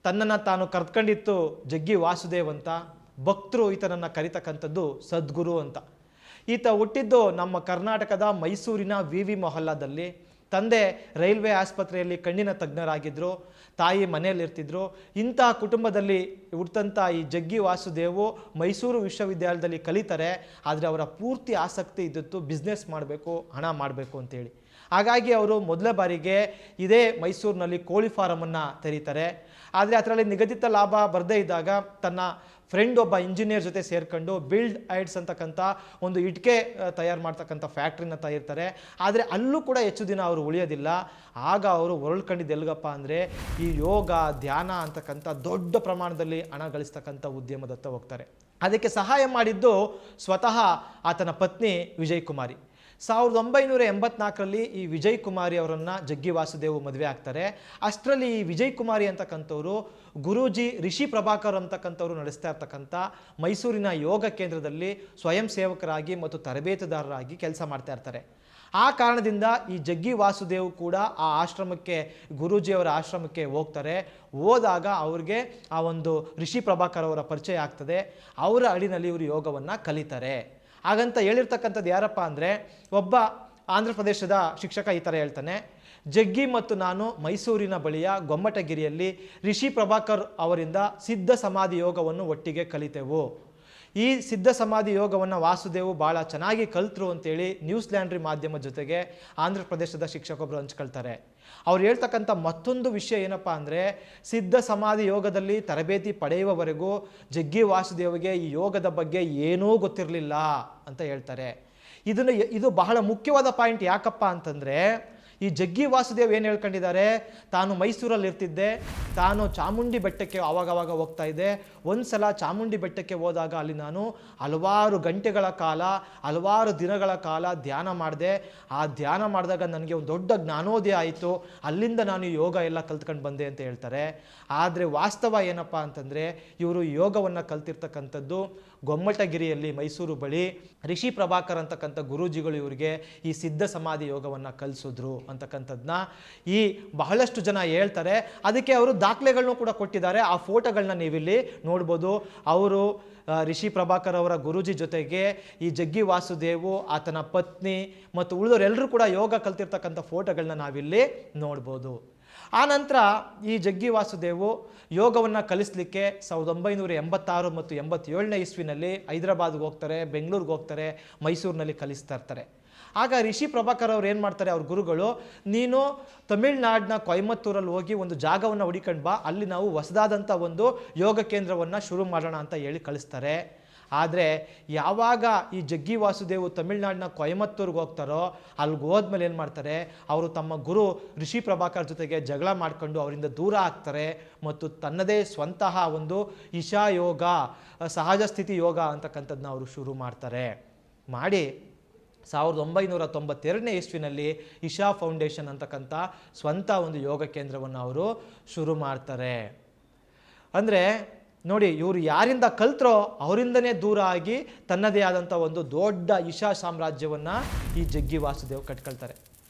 ತನ್ನನ್ನು ತಾನು ಕರ್ತ್ಕೊಂಡಿತ್ತು ಜಗ್ಗಿ ವಾಸುದೇವ್ ಅಂತ. ಭಕ್ತರು ಈತನನ್ನು ಕರಿತಕ್ಕಂಥದ್ದು ಸದ್ಗುರು ಅಂತ. ಈತ ಹುಟ್ಟಿದ್ದು ನಮ್ಮ ಕರ್ನಾಟಕದ ಮೈಸೂರಿನ ವಿ ಮೊಹಲ್ಲಾದಲ್ಲಿ. ತಂದೆ ರೈಲ್ವೆ ಆಸ್ಪತ್ರೆಯಲ್ಲಿ ಕಣ್ಣಿನ ತಜ್ಞರಾಗಿದ್ದರು, ತಾಯಿ ಮನೆಯಲ್ಲಿರ್ತಿದ್ರು. ಇಂತಹ ಕುಟುಂಬದಲ್ಲಿ ಹುಟ್ಟಂಥ ಈ ಜಗ್ಗಿ ವಾಸುದೇವು ಮೈಸೂರು ವಿಶ್ವವಿದ್ಯಾಲಯದಲ್ಲಿ ಕಲಿತಾರೆ. ಆದರೆ ಅವರ ಪೂರ್ತಿ ಆಸಕ್ತಿ ಇದ್ದಿತ್ತು ಬಿಸ್ನೆಸ್ ಮಾಡಬೇಕು, ಹಣ ಮಾಡಬೇಕು ಅಂತೇಳಿ. ಹಾಗಾಗಿ ಅವರು ಮೊದಲ ಬಾರಿಗೆ ಇದೇ ಮೈಸೂರಿನಲ್ಲಿ ಕೋಳಿ ಫಾರಮನ್ನು ತೆರೀತಾರೆ. ಆದರೆ ಅದರಲ್ಲಿ ನಿಗದಿತ ಲಾಭ ಬರದೇ ಇದ್ದಾಗ ತನ್ನ ಫ್ರೆಂಡ್ ಒಬ್ಬ ಇಂಜಿನಿಯರ್ ಜೊತೆ ಸೇರ್ಕೊಂಡು ಬಿಲ್ಡ್ ಐಡ್ಸ್ ಅಂತಕ್ಕಂಥ ಒಂದು ಇಟ್ಕೆ ತಯಾರು ಮಾಡ್ತಕ್ಕಂಥ ಫ್ಯಾಕ್ಟ್ರಿನ ತೆಗಿರ್ತಾರೆ. ಆದರೆ ಅಲ್ಲೂ ಕೂಡ ಹೆಚ್ಚು ದಿನ ಅವರು ಉಳಿಯೋದಿಲ್ಲ. ಆಗ ಅವರು ಹೊರಳ್ಕೊಂಡಿದ್ದು ಎಲ್ಗಪ್ಪ ಅಂದರೆ ಈ ಯೋಗ ಧ್ಯಾನ ಅಂತಕ್ಕಂಥ ದೊಡ್ಡ ಪ್ರಮಾಣದಲ್ಲಿ ಹಣ ಗಳಿಸ್ತಕ್ಕಂಥ ಉದ್ಯಮದತ್ತ ಹೋಗ್ತಾರೆ. ಅದಕ್ಕೆ ಸಹಾಯ ಮಾಡಿದ್ದು ಸ್ವತಃ ಆತನ ಪತ್ನಿ ವಿಜಯ್ ಕುಮಾರಿ. 1984ರಲ್ಲಿ ಈ ವಿಜಯ್ ಕುಮಾರಿ ಅವರನ್ನು ಜಗ್ಗಿ ವಾಸುದೇವ್ ಮದುವೆ ಆಗ್ತಾರೆ. ಅಷ್ಟರಲ್ಲಿ ಈ ವಿಜಯ್ ಕುಮಾರಿ ಅಂತಕ್ಕಂಥವ್ರು ಗುರೂಜಿ ರಿಷಿ ಪ್ರಭಾಕರ್ ಅಂತಕ್ಕಂಥವ್ರು ನಡೆಸ್ತಾ ಇರ್ತಕ್ಕಂಥ ಮೈಸೂರಿನ ಯೋಗ ಕೇಂದ್ರದಲ್ಲಿ ಸ್ವಯಂ ಸೇವಕರಾಗಿ ಮತ್ತು ತರಬೇತುದಾರರಾಗಿ ಕೆಲಸ ಮಾಡ್ತಾ ಇರ್ತಾರೆ. ಆ ಕಾರಣದಿಂದ ಈ ಜಗ್ಗಿ ವಾಸುದೇವ್ ಕೂಡ ಆ ಆಶ್ರಮಕ್ಕೆ, ಗುರೂಜಿಯವರ ಆಶ್ರಮಕ್ಕೆ ಹೋಗ್ತಾರೆ. ಹೋದಾಗ ಅವ್ರಿಗೆ ಆ ಒಂದು ರಿಷಿ ಪ್ರಭಾಕರ್ ಅವರ ಪರಿಚಯ ಆಗ್ತದೆ. ಅವರ ಅಡಿನಲ್ಲಿ ಇವರು ಯೋಗವನ್ನು ಕಲಿತಾರೆ. ಹಾಗಂತ ಹೇಳಿರ್ತಕ್ಕಂಥದ್ದು ಯಾರಪ್ಪ ಅಂದರೆ ಒಬ್ಬ ಆಂಧ್ರ ಪ್ರದೇಶದ ಶಿಕ್ಷಕ ಈ ಥರ ಹೇಳ್ತಾನೆ, ಜಗ್ಗಿ ಮತ್ತು ನಾನು ಮೈಸೂರಿನ ಬಳಿಯ ಗೊಮ್ಮಟಗಿರಿಯಲ್ಲಿ ರಿಷಿ ಪ್ರಭಾಕರ್ ಅವರಿಂದ ಸಿದ್ಧ ಸಮಾಧಿ ಯೋಗವನ್ನು ಒಟ್ಟಿಗೆ ಕಲಿತೆವು. ಈ ಸಿದ್ಧ ಸಮಾಧಿ ಯೋಗವನ್ನು ವಾಸುದೇವು ಭಾಳ ಚೆನ್ನಾಗಿ ಕಲ್ತರು ಅಂತೇಳಿ ನ್ಯೂಸ್ಲ್ಯಾಂಡ್ರಿ ಮಾಧ್ಯಮದ ಜೊತೆಗೆ ಆಂಧ್ರ ಪ್ರದೇಶದ ಶಿಕ್ಷಕೊಬ್ಬರು ಹಂಚ್ಕೊಳ್ತಾರೆ. ಅವ್ರು ಹೇಳ್ತಕ್ಕಂಥ ಮತ್ತೊಂದು ವಿಷಯ ಏನಪ್ಪ ಅಂದರೆ ಸಿದ್ಧ ಸಮಾಧಿ ಯೋಗದಲ್ಲಿ ತರಬೇತಿ ಪಡೆಯುವವರೆಗೂ ಜಗ್ಗಿ ವಾಸುದೇವ್ಗೆ ಈ ಯೋಗದ ಬಗ್ಗೆ ಏನೂ ಗೊತ್ತಿರಲಿಲ್ಲ ಅಂತ ಹೇಳ್ತಾರೆ. ಇದು ಬಹಳ ಮುಖ್ಯವಾದ ಪಾಯಿಂಟ್. ಯಾಕಪ್ಪ ಅಂತಂದರೆ ಈ ಜಗ್ಗಿ ವಾಸುದೇವ್ ಏನು ಹೇಳ್ಕೊಂಡಿದ್ದಾರೆ, ತಾನು ಮೈಸೂರಲ್ಲಿ ಇರ್ತಿದ್ದೆ, ತಾನು ಚಾಮುಂಡಿ ಬೆಟ್ಟಕ್ಕೆ ಆವಾಗವಾಗ ಹೋಗ್ತಾ ಇದ್ದೆ. ಒಂದು ಸಲ ಚಾಮುಂಡಿ ಬೆಟ್ಟಕ್ಕೆ ಹೋದಾಗ ಅಲ್ಲಿ ನಾನು ಹಲವಾರು ಗಂಟೆಗಳ ಕಾಲ, ಹಲವಾರು ದಿನಗಳ ಕಾಲ ಧ್ಯಾನ ಮಾಡಿದೆ. ಆ ಧ್ಯಾನ ಮಾಡಿದಾಗ ನನಗೆ ಒಂದು ದೊಡ್ಡ ಜ್ಞಾನೋದಯ ಆಯಿತು. ಅಲ್ಲಿಂದ ನಾನು ಯೋಗ ಎಲ್ಲ ಕಲ್ತ್ಕೊಂಡು ಬಂದೆ ಅಂತ ಹೇಳ್ತಾರೆ. ಆದರೆ ವಾಸ್ತವ ಏನಪ್ಪ ಅಂತಂದರೆ ಇವರು ಯೋಗವನ್ನು ಕಲ್ತಿರ್ತಕ್ಕಂಥದ್ದು ಗೊಮ್ಮಟಗಿರಿಯಲ್ಲಿ ಮೈಸೂರು ಬಳಿ ರಿಷಿ ಪ್ರಭಾಕರ್ ಅಂತಕ್ಕಂಥ ಗುರೂಜಿಗಳು ಇವರಿಗೆ ಈ ಸಿದ್ಧ ಸಮಾಧಿ ಯೋಗವನ್ನು ಕಲಿಸಿದ್ರು ಅಂತಕ್ಕಂಥದ್ದನ್ನ ಈ ಬಹಳಷ್ಟು ಜನ ಹೇಳ್ತಾರೆ. ಅದಕ್ಕೆ ಅವರು ದಾಖಲೆಗಳನ್ನೂ ಕೂಡ ಕೊಟ್ಟಿದ್ದಾರೆ. ಆ ಫೋಟೋಗಳನ್ನ ನೀವಿಲ್ಲಿ ನೋಡ್ಬೋದು. ಅವರು ರಿಷಿ ಪ್ರಭಾಕರ್ ಅವರ ಗುರೂಜಿ ಜೊತೆಗೆ ಈ ಜಗ್ಗಿ ವಾಸುದೇವು, ಆತನ ಪತ್ನಿ ಮತ್ತು ಉಳಿದವರೆಲ್ಲರೂ ಕೂಡ ಯೋಗ ಕಲ್ತಿರ್ತಕ್ಕಂಥ ಫೋಟೋಗಳನ್ನ ನಾವಿಲ್ಲಿ ನೋಡ್ಬೋದು. ಆ ನಂತರ ಈ ಜಗ್ಗಿ ವಾಸುದೇವು ಯೋಗವನ್ನು ಕಲಿಸಲಿಕ್ಕೆ 1986 ಮತ್ತು 87ನೇ ಇಸ್ವಿನಲ್ಲಿ ಹೈದರಾಬಾದ್ಗೆ ಹೋಗ್ತಾರೆ, ಬೆಂಗಳೂರಿಗೆ ಹೋಗ್ತಾರೆ, ಮೈಸೂರಿನಲ್ಲಿ ಕಲಿಸ್ತಾ ಇರ್ತಾರೆ. ಆಗ ರಿಷಿ ಪ್ರಭಾಕರ್ ಅವ್ರು ಏನು ಮಾಡ್ತಾರೆ, ಅವ್ರ ಗುರುಗಳು, ನೀನು ತಮಿಳ್ನಾಡಿನ ಕೊಯಮತ್ತೂರಲ್ಲಿ ಹೋಗಿ ಒಂದು ಜಾಗವನ್ನು ಹುಡಿಕೊಂಡು ಬಾ, ಅಲ್ಲಿ ನಾವು ಹೊಸದಾದಂಥ ಒಂದು ಯೋಗ ಕೇಂದ್ರವನ್ನು ಶುರು ಮಾಡೋಣ ಅಂತ ಹೇಳಿ ಕಳಿಸ್ತಾರೆ. ಆದರೆ ಯಾವಾಗ ಈ ಜಗ್ಗಿ ವಾಸುದೇವು ತಮಿಳ್ನಾಡಿನ ಕೊಯಮತ್ತೂರ್ಗೆ ಹೋಗ್ತಾರೋ ಅಲ್ಲಿಗೆ ಹೋದ್ಮೇಲೆ ಏನು ಮಾಡ್ತಾರೆ, ಅವರು ತಮ್ಮ ಗುರು ರಿಷಿ ಪ್ರಭಾಕರ್ ಜೊತೆಗೆ ಜಗಳ ಮಾಡಿಕೊಂಡು ಅವರಿಂದ ದೂರ ಆಗ್ತಾರೆ ಮತ್ತು ತನ್ನದೇ ಸ್ವಂತಹ ಒಂದು ಇಶಾ ಯೋಗ, ಸಹಜ ಸ್ಥಿತಿ ಯೋಗ ಅಂತಕ್ಕಂಥದ್ದನ್ನ ಅವರು ಶುರು ಮಾಡ್ತಾರೆ. ಮಾಡಿ 1992ನೇ ಇಸ್ವಿನಲ್ಲಿ ಇಶಾ ಫೌಂಡೇಶನ್ ಅಂತಕ್ಕಂಥ ಸ್ವಂತ ಒಂದು ಯೋಗ ಕೇಂದ್ರವನ್ನು ಅವರು ಶುರು ಮಾಡ್ತಾರೆ. ಅಂದರೆ ನೋಡಿ, ಇವರು ಯಾರಿಂದ ಕಲ್ತರೋ ಅವರಿಂದನೇ ದೂರ ಆಗಿ ತನ್ನದೇ ಆದಂಥ ಒಂದು ದೊಡ್ಡ ಇಶಾ ಸಾಮ್ರಾಜ್ಯವನ್ನು ಈ ಜಗ್ಗಿ ವಾಸುದೇವ್ ಕಟ್ಕೊಳ್ತಾರೆ.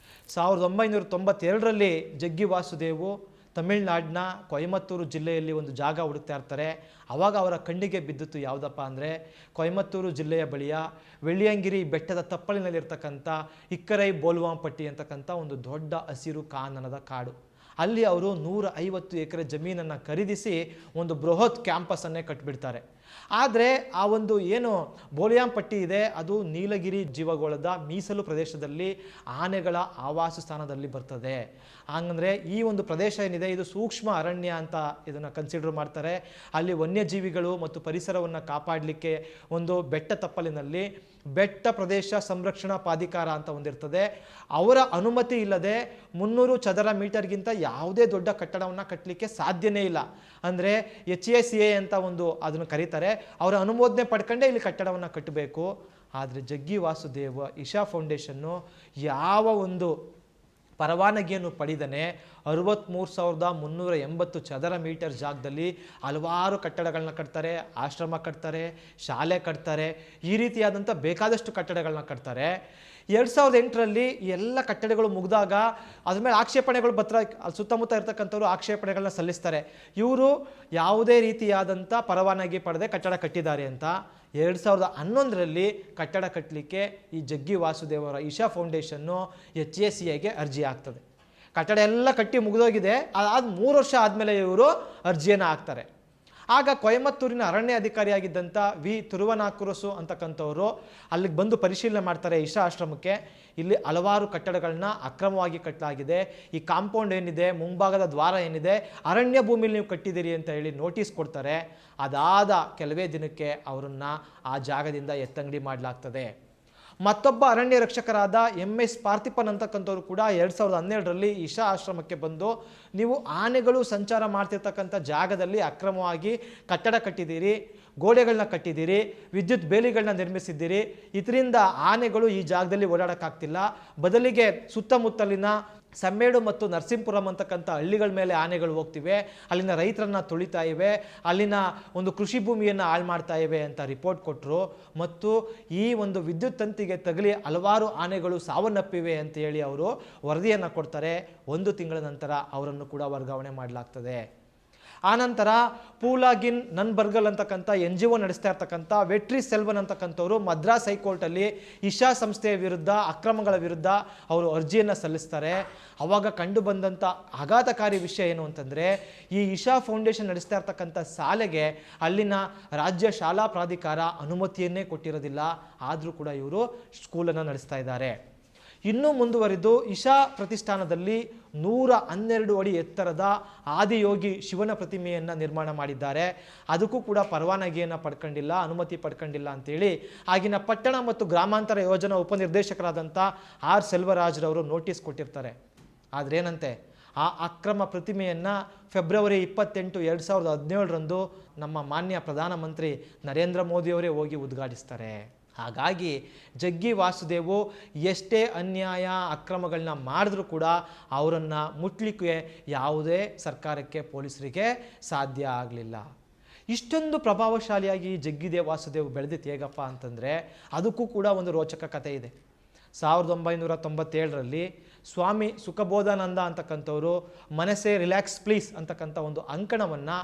1992ರಲ್ಲಿ ಜಗ್ಗಿ ವಾಸುದೇವು ತಮಿಳುನಾಡಿನ ಕೊಯಮತ್ತೂರು ಜಿಲ್ಲೆಯಲ್ಲಿ ಒಂದು ಜಾಗ ಹುಡುಕ್ತಾ ಇರ್ತಾರೆ. ಆವಾಗ ಅವರ ಕಣ್ಣಿಗೆ ಬಿದ್ದಿತ್ತು ಯಾವುದಪ್ಪ ಅಂದರೆ, ಕೊಯಮತ್ತೂರು ಜಿಲ್ಲೆಯ ಬಳಿಯ ವೆಳ್ಳಿಯಂಗಿರಿ ಬೆಟ್ಟದ ತಪ್ಪಲಿನಲ್ಲಿರ್ತಕ್ಕಂಥ ಇಕ್ಕರೈ ಬೋಲ್ವಾಂಪಟ್ಟಿ ಅಂತಕ್ಕಂಥ ಒಂದು ದೊಡ್ಡ ಹಸಿರು ಕಾನನದ ಕಾಡು. ಅಲ್ಲಿ ಅವರು 150 ಎಕರೆ ಜಮೀನನ್ನು ಖರೀದಿಸಿ ಒಂದು ಬೃಹತ್ ಕ್ಯಾಂಪಸನ್ನೇ ಕಟ್ಟಿಬಿಡ್ತಾರೆ. ಆದರೆ ಆ ಒಂದು ಏನು ಬೋಲಿಯಾಂಪಟ್ಟಿ ಇದೆ ಅದು ನೀಲಗಿರಿ ಜೀವಗೋಳದ ಮೀಸಲು ಪ್ರದೇಶದಲ್ಲಿ ಆನೆಗಳ ಆವಾಸ ಸ್ಥಾನದಲ್ಲಿ ಬರ್ತದೆ. ಹಂಗಂದರೆ ಈ ಒಂದು ಪ್ರದೇಶ ಏನಿದೆ ಇದು ಸೂಕ್ಷ್ಮ ಅರಣ್ಯ ಅಂತ ಇದನ್ನು ಕನ್ಸಿಡರ್ ಮಾಡ್ತಾರೆ. ಅಲ್ಲಿ ವನ್ಯಜೀವಿಗಳು ಮತ್ತು ಪರಿಸರವನ್ನು ಕಾಪಾಡಲಿಕ್ಕೆ ಒಂದು ಬೆಟ್ಟ ತಪ್ಪಲಿನಲ್ಲಿ ಬೆಟ್ಟ ಪ್ರದೇಶ ಸಂರಕ್ಷಣಾ ಪ್ರಾಧಿಕಾರ ಅಂತ ಒಂದಿರ್ತದೆ. ಅವರ ಅನುಮತಿ ಇಲ್ಲದೆ 300 ಚದರ ಮೀಟರ್ಗಿಂತ ಯಾವುದೇ ದೊಡ್ಡ ಕಟ್ಟಡವನ್ನು ಕಟ್ಟಲಿಕ್ಕೆ ಸಾಧ್ಯನೇ ಇಲ್ಲ. ಅಂದರೆ HACA ಅಂತ ಒಂದು ಅದನ್ನು ಕರೀತಾರೆ. ಅವರ ಅನುಮೋದನೆ ಪಡ್ಕೊಂಡೇ ಇಲ್ಲಿ ಕಟ್ಟಡವನ್ನು ಕಟ್ಟಬೇಕು. ಆದರೆ ಜಗ್ಗಿ ವಾಸುದೇವ ಇಶಾ ಫೌಂಡೇಶನ್ನು ಯಾವ ಒಂದು ಪರವಾನಗಿಯನ್ನು ಪಡೆದನೆ 63,380 ಚದರ ಮೀಟರ್ ಜಾಗದಲ್ಲಿ ಹಲವಾರು ಕಟ್ಟಡಗಳನ್ನ ಕಟ್ತಾರೆ, ಆಶ್ರಮ ಕಟ್ತಾರೆ, ಶಾಲೆ ಕಟ್ತಾರೆ, ಈ ರೀತಿಯಾದಂಥ ಬೇಕಾದಷ್ಟು ಕಟ್ಟಡಗಳನ್ನ ಕಟ್ತಾರೆ. 2008ರಲ್ಲಿ ಎಲ್ಲ ಕಟ್ಟಡಗಳು ಮುಗಿದಾಗ ಅದ್ರ ಮೇಲೆ ಆಕ್ಷೇಪಣೆಗಳು ಸುತ್ತಮುತ್ತ ಇರ್ತಕ್ಕಂಥವ್ರು ಆಕ್ಷೇಪಣೆಗಳನ್ನ ಸಲ್ಲಿಸ್ತಾರೆ. ಇವರು ಯಾವುದೇ ರೀತಿಯಾದಂಥ ಪರವಾನಗಿ ಪಡೆದೇ ಕಟ್ಟಡ ಕಟ್ಟಿದ್ದಾರೆ ಅಂತ. 2011ರಲ್ಲಿ ಕಟ್ಟಡ ಕಟ್ಟಲಿಕ್ಕೆ ಈ ಜಗ್ಗಿ ವಾಸುದೇವರ ಇಶಾ ಫೌಂಡೇಶನ್ನು HACAಗೆ ಅರ್ಜಿ ಆಗ್ತದೆ. ಕಟ್ಟಡ ಎಲ್ಲ ಕಟ್ಟಿ ಮುಗಿದೋಗಿದೆ. ಅದಾದ 3 ವರ್ಷ ಆದಮೇಲೆ ಇವರು ಅರ್ಜಿಯನ್ನು ಹಾಕ್ತಾರೆ. ಆಗ ಕೊಯಮತ್ತೂರಿನ ಅರಣ್ಯ ಅಧಿಕಾರಿಯಾಗಿದ್ದಂಥ ವಿ ತಿರುವನಾಕುರಸು ಅಂತಕ್ಕಂಥವರು ಅಲ್ಲಿಗೆ ಬಂದು ಪರಿಶೀಲನೆ ಮಾಡ್ತಾರೆ ಇಶಾ ಆಶ್ರಮಕ್ಕೆ. ಇಲ್ಲಿ ಹಲವಾರು ಕಟ್ಟಡಗಳನ್ನ ಅಕ್ರಮವಾಗಿ ಕಟ್ಟಲಾಗಿದೆ, ಈ ಕಾಂಪೌಂಡ್ ಏನಿದೆ, ಮುಂಭಾಗದ ದ್ವಾರ ಏನಿದೆ, ಅರಣ್ಯ ಭೂಮಿಲಿ ನೀವು ಕಟ್ಟಿದ್ದೀರಿ ಅಂತ ಹೇಳಿ ನೋಟಿಸ್ ಕೊಡ್ತಾರೆ. ಅದಾದ ಕೆಲವೇ ದಿನಕ್ಕೆ ಅವರನ್ನು ಆ ಜಾಗದಿಂದ ಎತ್ತಂಗಡಿ ಮಾಡಲಾಗ್ತದೆ. ಮತ್ತೊಬ್ಬ ಅರಣ್ಯ ರಕ್ಷಕರಾದ MS ಪಾರ್ಥಿಪನ್ ಅಂತಕ್ಕಂಥವ್ರು ಕೂಡ 2012ರಲ್ಲಿ ಇಶಾ ಆಶ್ರಮಕ್ಕೆ ಬಂದು, ನೀವು ಆನೆಗಳು ಸಂಚಾರ ಮಾಡ್ತಿರ್ತಕ್ಕಂಥ ಜಾಗದಲ್ಲಿ ಅಕ್ರಮವಾಗಿ ಕಟ್ಟಡ ಕಟ್ಟಿದ್ದೀರಿ, ಗೋಡೆಗಳನ್ನ ಕಟ್ಟಿದ್ದೀರಿ, ವಿದ್ಯುತ್ ಬೇಲಿಗಳನ್ನ ನಿರ್ಮಿಸಿದ್ದೀರಿ, ಇದರಿಂದ ಆನೆಗಳು ಈ ಜಾಗದಲ್ಲಿ ಓಡಾಡೋಕ್ಕಾಗ್ತಿಲ್ಲ, ಬದಲಿಗೆ ಸುತ್ತಮುತ್ತಲಿನ ಸಮ್ಮೇಡು ಮತ್ತು ನರಸೀಪುರಂ ಅಂತಕ್ಕಂಥ ಹಳ್ಳಿಗಳ ಮೇಲೆ ಆನೆಗಳು ಹೋಗ್ತಿವೆ, ಅಲ್ಲಿನ ರೈತರನ್ನ ತುಳಿತಾ ಇವೆ, ಅಲ್ಲಿನ ಒಂದು ಕೃಷಿ ಭೂಮಿಯನ್ನು ಹಾಳು ಮಾಡ್ತಾ ಇವೆ ಅಂತ ರಿಪೋರ್ಟ್ ಕೊಟ್ಟರು. ಮತ್ತು ಈ ಒಂದು ವಿದ್ಯುತ್ ತಂತಿಗೆ ತಗಲಿ ಹಲವಾರು ಆನೆಗಳು ಸಾವನ್ನಪ್ಪಿವೆ ಅಂತ ಹೇಳಿ ಅವರು ವರದಿಯನ್ನು ಕೊಡ್ತಾರೆ. 1 ತಿಂಗಳ ನಂತರ ಅವರನ್ನು ಕೂಡ ವರ್ಗಾವಣೆ ಮಾಡಲಾಗ್ತದೆ. ಆನಂತರ ಪೂಲಾಗಿನ್ ನನ್ಬರ್ಗಲ್ ಅಂತಕ್ಕಂಥ NGO ನಡೆಸ್ತಾ ಇರ್ತಕ್ಕಂಥ ವೆಟ್ರಿ ಸೆಲ್ವನ್ ಅಂತಕ್ಕಂಥವ್ರು ಮದ್ರಾಸ್ ಹೈಕೋರ್ಟಲ್ಲಿ ಇಶಾ ಸಂಸ್ಥೆಯ ವಿರುದ್ಧ ಅಕ್ರಮಗಳ ವಿರುದ್ಧ ಅವರು ಅರ್ಜಿಯನ್ನು ಸಲ್ಲಿಸ್ತಾರೆ. ಅವಾಗ ಕಂಡು ಬಂದಂಥ ಆಘಾತಕಾರಿ ವಿಷಯ ಏನು ಅಂತಂದರೆ, ಈ ಇಶಾ ಫೌಂಡೇಶನ್ ನಡೆಸ್ತಾ ಇರ್ತಕ್ಕಂಥ ಶಾಲೆಗೆ ಅಲ್ಲಿನ ರಾಜ್ಯ ಶಾಲಾ ಪ್ರಾಧಿಕಾರ ಅನುಮತಿಯನ್ನೇ ಕೊಟ್ಟಿರೋದಿಲ್ಲ. ಆದರೂ ಕೂಡ ಇವರು ಸ್ಕೂಲನ್ನು ನಡೆಸ್ತಾ ಇದ್ದಾರೆ. ಇನ್ನೂ ಮುಂದುವರಿದು ಇಶಾ ಪ್ರತಿಷ್ಠಾನದಲ್ಲಿ 112 ಅಡಿ ಎತ್ತರದ ಆದಿಯೋಗಿ ಶಿವನ ಪ್ರತಿಮೆಯನ್ನು ನಿರ್ಮಾಣ ಮಾಡಿದ್ದಾರೆ. ಅದಕ್ಕೂ ಕೂಡ ಪರವಾನಗಿಯನ್ನು ಪಡ್ಕೊಂಡಿಲ್ಲ, ಅನುಮತಿ ಪಡ್ಕೊಂಡಿಲ್ಲ ಅಂತೇಳಿ ಆಗಿನ ಪಟ್ಟಣ ಮತ್ತು ಗ್ರಾಮಾಂತರ ಯೋಜನಾ ಉಪನಿರ್ದೇಶಕರಾದಂಥ R ಸೆಲ್ವರಾಜ್ರವರು ನೋಟಿಸ್ ಕೊಟ್ಟಿರ್ತಾರೆ. ಆದ್ರೇನಂತೆ, ಆ ಅಕ್ರಮ ಪ್ರತಿಮೆಯನ್ನು ಫೆಬ್ರವರಿ 28, 2017ರಂದು ನಮ್ಮ ಮಾನ್ಯ ಪ್ರಧಾನಮಂತ್ರಿ ನರೇಂದ್ರ ಮೋದಿಯವರೇ ಹೋಗಿ ಉದ್ಘಾಟಿಸ್ತಾರೆ. ಹಾಗಾಗಿ ಜಗ್ಗಿ ವಾಸುದೇವು ಎಷ್ಟೇ ಅನ್ಯಾಯ ಅಕ್ರಮಗಳನ್ನ ಮಾಡಿದ್ರೂ ಕೂಡ ಅವರನ್ನು ಮುಟ್ಲಿಕ್ಕೆ ಯಾವುದೇ ಸರ್ಕಾರಕ್ಕೆ, ಪೊಲೀಸರಿಗೆ ಸಾಧ್ಯ ಆಗಲಿಲ್ಲ. ಇಷ್ಟೊಂದು ಪ್ರಭಾವಶಾಲಿಯಾಗಿ ಜಗ್ಗಿ ವಾಸುದೇವ್ ಬೆಳೆದಿತ್ತು ಹೇಗಪ್ಪ ಅಂತಂದರೆ, ಅದಕ್ಕೂ ಕೂಡ ಒಂದು ರೋಚಕ ಕಥೆ ಇದೆ. 1997ರಲ್ಲಿ ಸ್ವಾಮಿ ಸುಖಬೋಧಾನಂದ ಅಂತಕ್ಕಂಥವರು ಮನಸ್ಸೇ ರಿಲ್ಯಾಕ್ಸ್ ಪ್ಲೀಸ್ ಅಂತಕ್ಕಂಥ ಒಂದು ಅಂಕಣವನ್ನು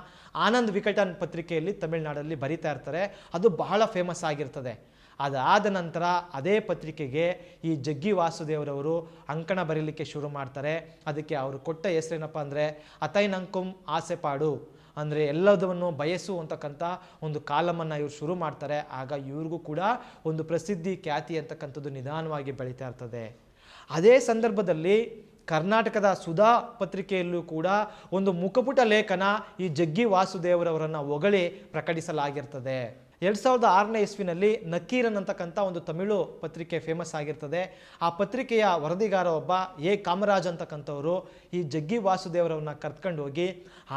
ಆನಂದ್ ವಿಕಟನ್ ಪತ್ರಿಕೆಯಲ್ಲಿ ತಮಿಳುನಾಡಲ್ಲಿ ಬರಿತಾ ಇರ್ತಾರೆ. ಅದು ಬಹಳ ಫೇಮಸ್ ಆಗಿರ್ತದೆ. ಅದಾದ ನಂತರ ಅದೇ ಪತ್ರಿಕೆಗೆ ಈ ಜಗ್ಗಿ ವಾಸುದೇವರವರು ಅಂಕಣ ಬರೀಲಿಕ್ಕೆ ಶುರು ಮಾಡ್ತಾರೆ. ಅದಕ್ಕೆ ಅವರು ಕೊಟ್ಟ ಹೆಸರೇನಪ್ಪ ಅಂದರೆ ಅತೈನಂಕುಂ ಆಸೆಪಾಡು, ಅಂದರೆ ಎಲ್ಲದನ್ನು ಬಯಸು ಅಂತಕ್ಕಂಥ ಒಂದು ಕಾಲಮನ್ನು ಇವರು ಶುರು ಮಾಡ್ತಾರೆ. ಆಗ ಇವ್ರಿಗೂ ಕೂಡ ಒಂದು ಪ್ರಸಿದ್ಧಿ, ಖ್ಯಾತಿ ಅಂತಕ್ಕಂಥದ್ದು ನಿಧಾನವಾಗಿ ಬೆಳೀತಾ ಇರ್ತದೆ. ಅದೇ ಸಂದರ್ಭದಲ್ಲಿ ಕರ್ನಾಟಕದ ಸುಧಾ ಪತ್ರಿಕೆಯಲ್ಲೂ ಕೂಡ ಒಂದು ಮುಖಪುಟ ಲೇಖನ ಈ ಜಗ್ಗಿ ವಾಸುದೇವರವರನ್ನು ಹೊಗಳಿ ಪ್ರಕಟಿಸಲಾಗಿರ್ತದೆ. 2006ನೇ ಇಸ್ವಿನಲ್ಲಿ ನಕೀರನ್ ಅಂತಕ್ಕಂಥ ಒಂದು ತಮಿಳು ಪತ್ರಿಕೆ ಫೇಮಸ್ ಆಗಿರ್ತದೆ. ಆ ಪತ್ರಿಕೆಯ ವರದಿಗಾರ ಒಬ್ಬ ಕಾಮರಾಜ್ ಅಂತಕ್ಕಂಥವರು ಈ ಜಗ್ಗಿ ವಾಸುದೇವರವ್ರನ್ನ ಕರ್ಕೊಂಡು ಹೋಗಿ